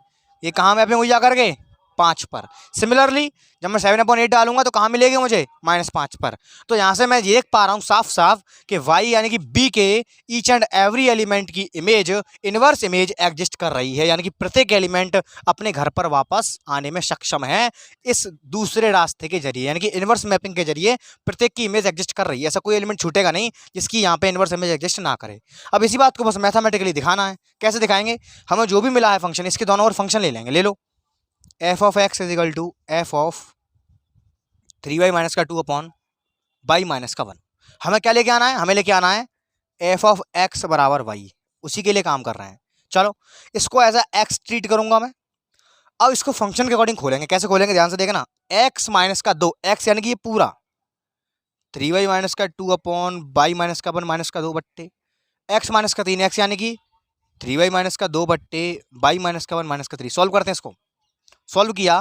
ये कहाँ मैपिंग हुई जा करके, 5 पर। सिमिलरली जब मैं 7/8 डालूंगा तो कहाँ मिलेगी मुझे, -5 पर। तो यहाँ से मैं देख पा रहा हूँ साफ साफ कि y यानी कि b के ईच एंड एवरी एलिमेंट की इमेज, इनवर्स इमेज एग्जिस्ट कर रही है, यानी कि प्रत्येक एलिमेंट अपने घर पर वापस आने में सक्षम है इस दूसरे रास्ते के जरिए, यानी कि इनवर्स मैपिंग के जरिए प्रत्येक की इमेज एग्जिस्ट कर रही है। ऐसा कोई एलिमेंट छूटेगा नहीं जिसकी यहाँ पे इनवर्स इमेज एग्जिस्ट ना करे। अब इसी बात को बस मैथमेटिकली दिखाना है। कैसे दिखाएंगे, हमें जो भी मिला है फंक्शन, इसके दोनों और फंक्शन ले लेंगे। ले लो, f of x is equal to f of 3y minus का 2 अपॉन y माइनस का 1। हमें क्या लेके आना है, हमें लेके आना है f of x बराबर y, उसी के लिए काम कर रहे हैं। चलो इसको एज अ एक्स ट्रीट करूंगा मैं। अब इसको फंक्शन के अकॉर्डिंग खोलेंगे। कैसे खोलेंगे ध्यान से देखना, एक्स माइनस का 2, एक्स यानी कि ये पूरा 3y माइनस का 2 अपॉन बाई माइनस का 1 माइनस का 2 बट्टे एक्स माइनस का 3, एक्स यानी कि 3y माइनस का 2 बट्टे बाई माइनस का 1 माइनस का 3। सॉल्व करते हैं इसको। सॉल्व किया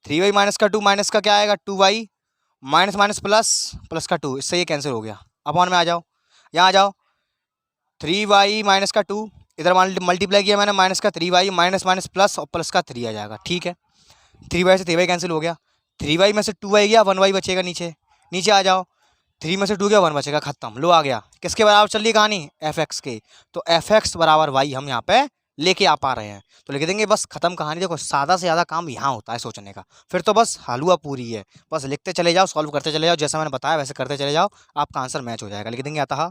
3y माइनस का 2 माइनस का क्या आएगा 2y minus minus plus plus का 2, इससे ये कैंसिल हो गया। अपॉन में आ जाओ, यहाँ आ जाओ 3y माइनस का 2 इधर मल्टीप्लाई किया मैंने माइनस का 3y माइनस माइनस प्लस और प्लस का 3 आ जाएगा। ठीक है 3y से 3y कैंसिल हो गया, 3y में से 2y गया 1y बचेगा नीचे। नीचे आ जाओ 3 में से 2 गया 1 बचेगा, खत्म। लो आ गया किसके बराबर चल रही है कहानी fx के, तो fx बराबर y हम यहाँ पे लेके आ पा रहे हैं तो लिख देंगे बस, खत्म कहानी। देखो सादा से ज़्यादा काम यहाँ होता है सोचने का, फिर तो बस हलवा पूरी है। बस लिखते चले जाओ, सॉल्व करते चले जाओ, जैसा मैंने बताया वैसे करते चले जाओ, आपका आंसर मैच हो जाएगा। लिख देंगे अतः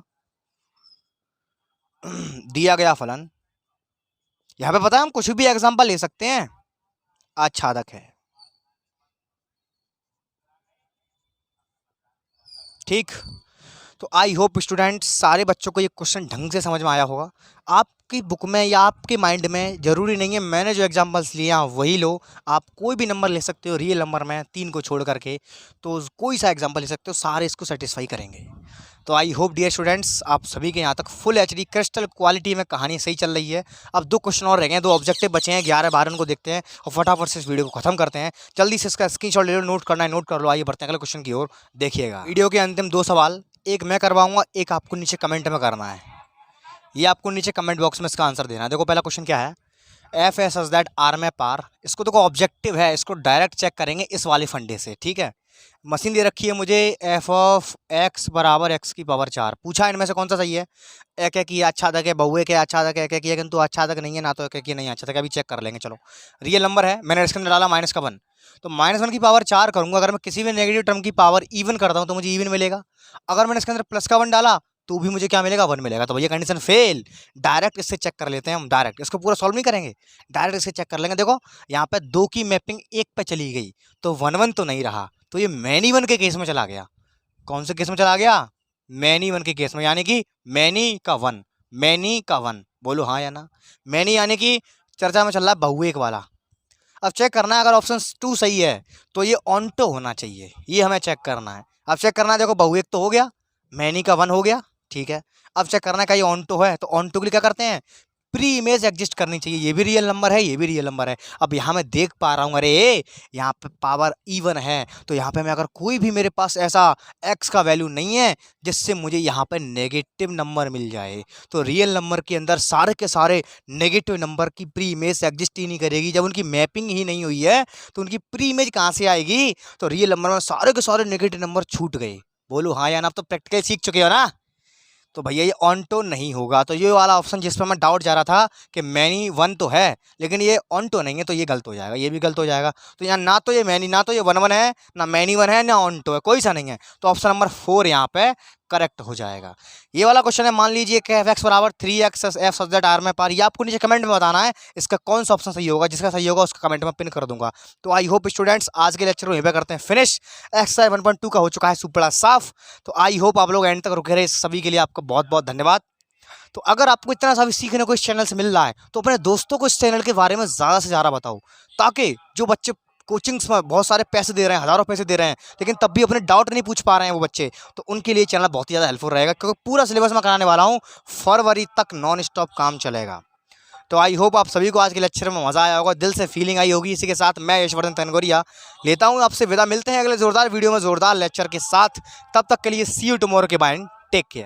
दिया गया फलन, यहाँ पे पता है हम कुछ भी एग्जाम्पल ले सकते हैं, आच्छादक है। ठीक, तो आई होप स्टूडेंट्स सारे बच्चों को ये क्वेश्चन ढंग से समझ में आया होगा। आपकी बुक में या आपके माइंड में ज़रूरी नहीं है मैंने जो एग्जांपल्स लिए हैं वही लो, आप कोई भी नंबर ले सकते हो रियल नंबर में 3 को छोड़ करके, तो कोई सा एग्जांपल ले सकते हो, सारे इसको सेटिस्फाई करेंगे। तो आई होप डियर स्टूडेंट्स आप सभी के यहाँ तक फुल एचडी क्रिस्टल क्वालिटी में कहानी सही चल रही है। अब 2 क्वेश्चन और रह गए हैं, 2 ऑब्जेक्टिव बचे हैं, 11-12 उनको देखते हैं और फटाफट से इस वीडियो को खत्म करते हैं। जल्दी से इसका स्क्रीनशॉट ले लो, नोट करना है नोट कर लो। आइए बढ़ते हैं अगले क्वेश्चन की ओर। देखिएगा वीडियो के अंतिम 2 सवाल, एक मैं करवाऊंगा, एक आपको नीचे कमेंट में करना है। ये आपको नीचे कमेंट बॉक्स में इसका आंसर देना है। देखो पहला क्वेश्चन क्या है, एफ एस दैट आर में पार, इसको देखो ऑब्जेक्टिव है, इसको डायरेक्ट चेक करेंगे इस वाले फंडे से। ठीक है, मशीन दे रखी है मुझे एफ ऑफ एक्स बराबर एक्स की पावर 4, पूछा इनमें से कौन सा सही है। एक एक ये आच्छादक है, बहुए के आच्छादक है, एक एक ये किंतु आच्छादक नहीं है, ना तो एक एक ये नहीं आच्छादक, अभी चेक कर लेंगे। चलो रियल नंबर है, मैंने इसके अंदर डाला माइनस का 1, तो -1 की पावर 4 करूंगा। अगर मैं किसी भी नेगेटिव टर्म की पावर इवन करता हूँ तो मुझे इवन मिलेगा। अगर मैंने इसके अंदर प्लस का 1 डाला तो भी मुझे क्या मिलेगा 1 मिलेगा। तो भैया कंडीशन फेल। डायरेक्ट इससे चेक कर लेते हैं हम, डायरेक्ट इसको पूरा सॉल्व नहीं करेंगे, डायरेक्ट इससे चेक कर लेंगे। देखो यहाँ पे 2 की मैपिंग 1 पे चली गई तो 1-1 तो नहीं रहा, तो ये मैनी 1 के केस में चला गया। कौन से केस में चला गया, मैनी 1 के केस में, यानी कि मैनी का 1, मैनी का 1, बोलो हाँ या ना। मैनी यानी कि चर्चा में चल रहा है बहुएक वाला। अब चेक करना है, अगर ऑप्शन 2 सही है तो ये ऑन्टो होना चाहिए, ये हमें चेक करना है। अब चेक करना है, देखो बहुएक तो हो गया, मैनी का 1 हो गया, ठीक है। अब चेक करना है क्या ये ऑन्टो है, तो ऑन्टो के लिए क्या करते हैं, प्री इमेज एग्जिस्ट करनी चाहिए। ये भी रियल नंबर है, ये भी रियल नंबर है। अब यहाँ मैं देख पा रहा हूँ, अरे यहाँ पे पावर इवन है, तो यहाँ पे मैं अगर कोई भी मेरे पास ऐसा एक्स का वैल्यू नहीं है जिससे मुझे यहाँ पे नेगेटिव नंबर मिल जाए, तो रियल नंबर के अंदर सारे के सारे नेगेटिव नंबर की प्री इमेज एग्जिस्ट ही नहीं करेगी। जब उनकी मैपिंग ही नहीं हुई है तो उनकी प्री इमेज कहाँ से आएगी, तो रियल नंबर में सारे के सारे नेगेटिव नंबर छूट गए। बोलो हाँ या ना, आप तो प्रैक्टिकल सीख चुके हो ना। तो भैया ये ऑन्टो नहीं होगा, तो ये वाला ऑप्शन जिस पर मैं डाउट जा रहा था कि मैनी 1 तो है लेकिन ये ऑन्टो नहीं है, तो ये गलत हो जाएगा, ये भी गलत हो जाएगा। तो यहाँ ना तो ये मैनी, ना तो ये 1-1 है, ना मैनी 1 है, ना ऑन्टो है, कोई सा नहीं है। तो ऑप्शन नंबर 4 यहाँ पे करेक्ट हो जाएगा। ये वाला क्वेश्चन है, मान लीजिए कि एफ एक्स बराबर 3x F such that R में पार, ये आपको नीचे कमेंट में बताना है इसका कौन सा ऑप्शन सही होगा। जिसका सही होगा उसका कमेंट में पिन कर दूंगा। तो आई होप स्टूडेंट्स आज के लेक्चर को यहीं पे करते हैं फिनिश। एक्सरसाइज 1.2 का हो चुका है सुपड़ा साफ। तो आई होप आप लोग एंड तक रुके रहे, इस सभी के लिए आपका बहुत बहुत धन्यवाद। तो अगर आपको इतना सा भी सीखने को इस चैनल से मिल रहा है तो अपने दोस्तों को इस चैनल के बारे में ज़्यादा से ज़्यादा बताओ, ताकि जो बच्चे कोचिंग्स में बहुत सारे पैसे दे रहे हैं, हज़ारों पैसे दे रहे हैं, लेकिन तब भी अपने डाउट नहीं पूछ पा रहे हैं वो बच्चे, तो उनके लिए चैनल बहुत ही ज़्यादा हेल्पफुल रहेगा, क्योंकि पूरा सिलेबस मैं कराने वाला हूँ, फरवरी तक नॉन स्टॉप काम चलेगा। तो आई होप आप सभी को आज के लेक्चर में मज़ा आया होगा, दिल से फीलिंग आई होगी। इसी के साथ मैं यशवर्धन तनगोरिया लेता हूँ आपसे विदा, मिलते हैं अगले ज़ोरदार वीडियो में ज़ोरदार लेक्चर के साथ। तब तक के लिए सी यू टुमारो के बाय, टेक केयर।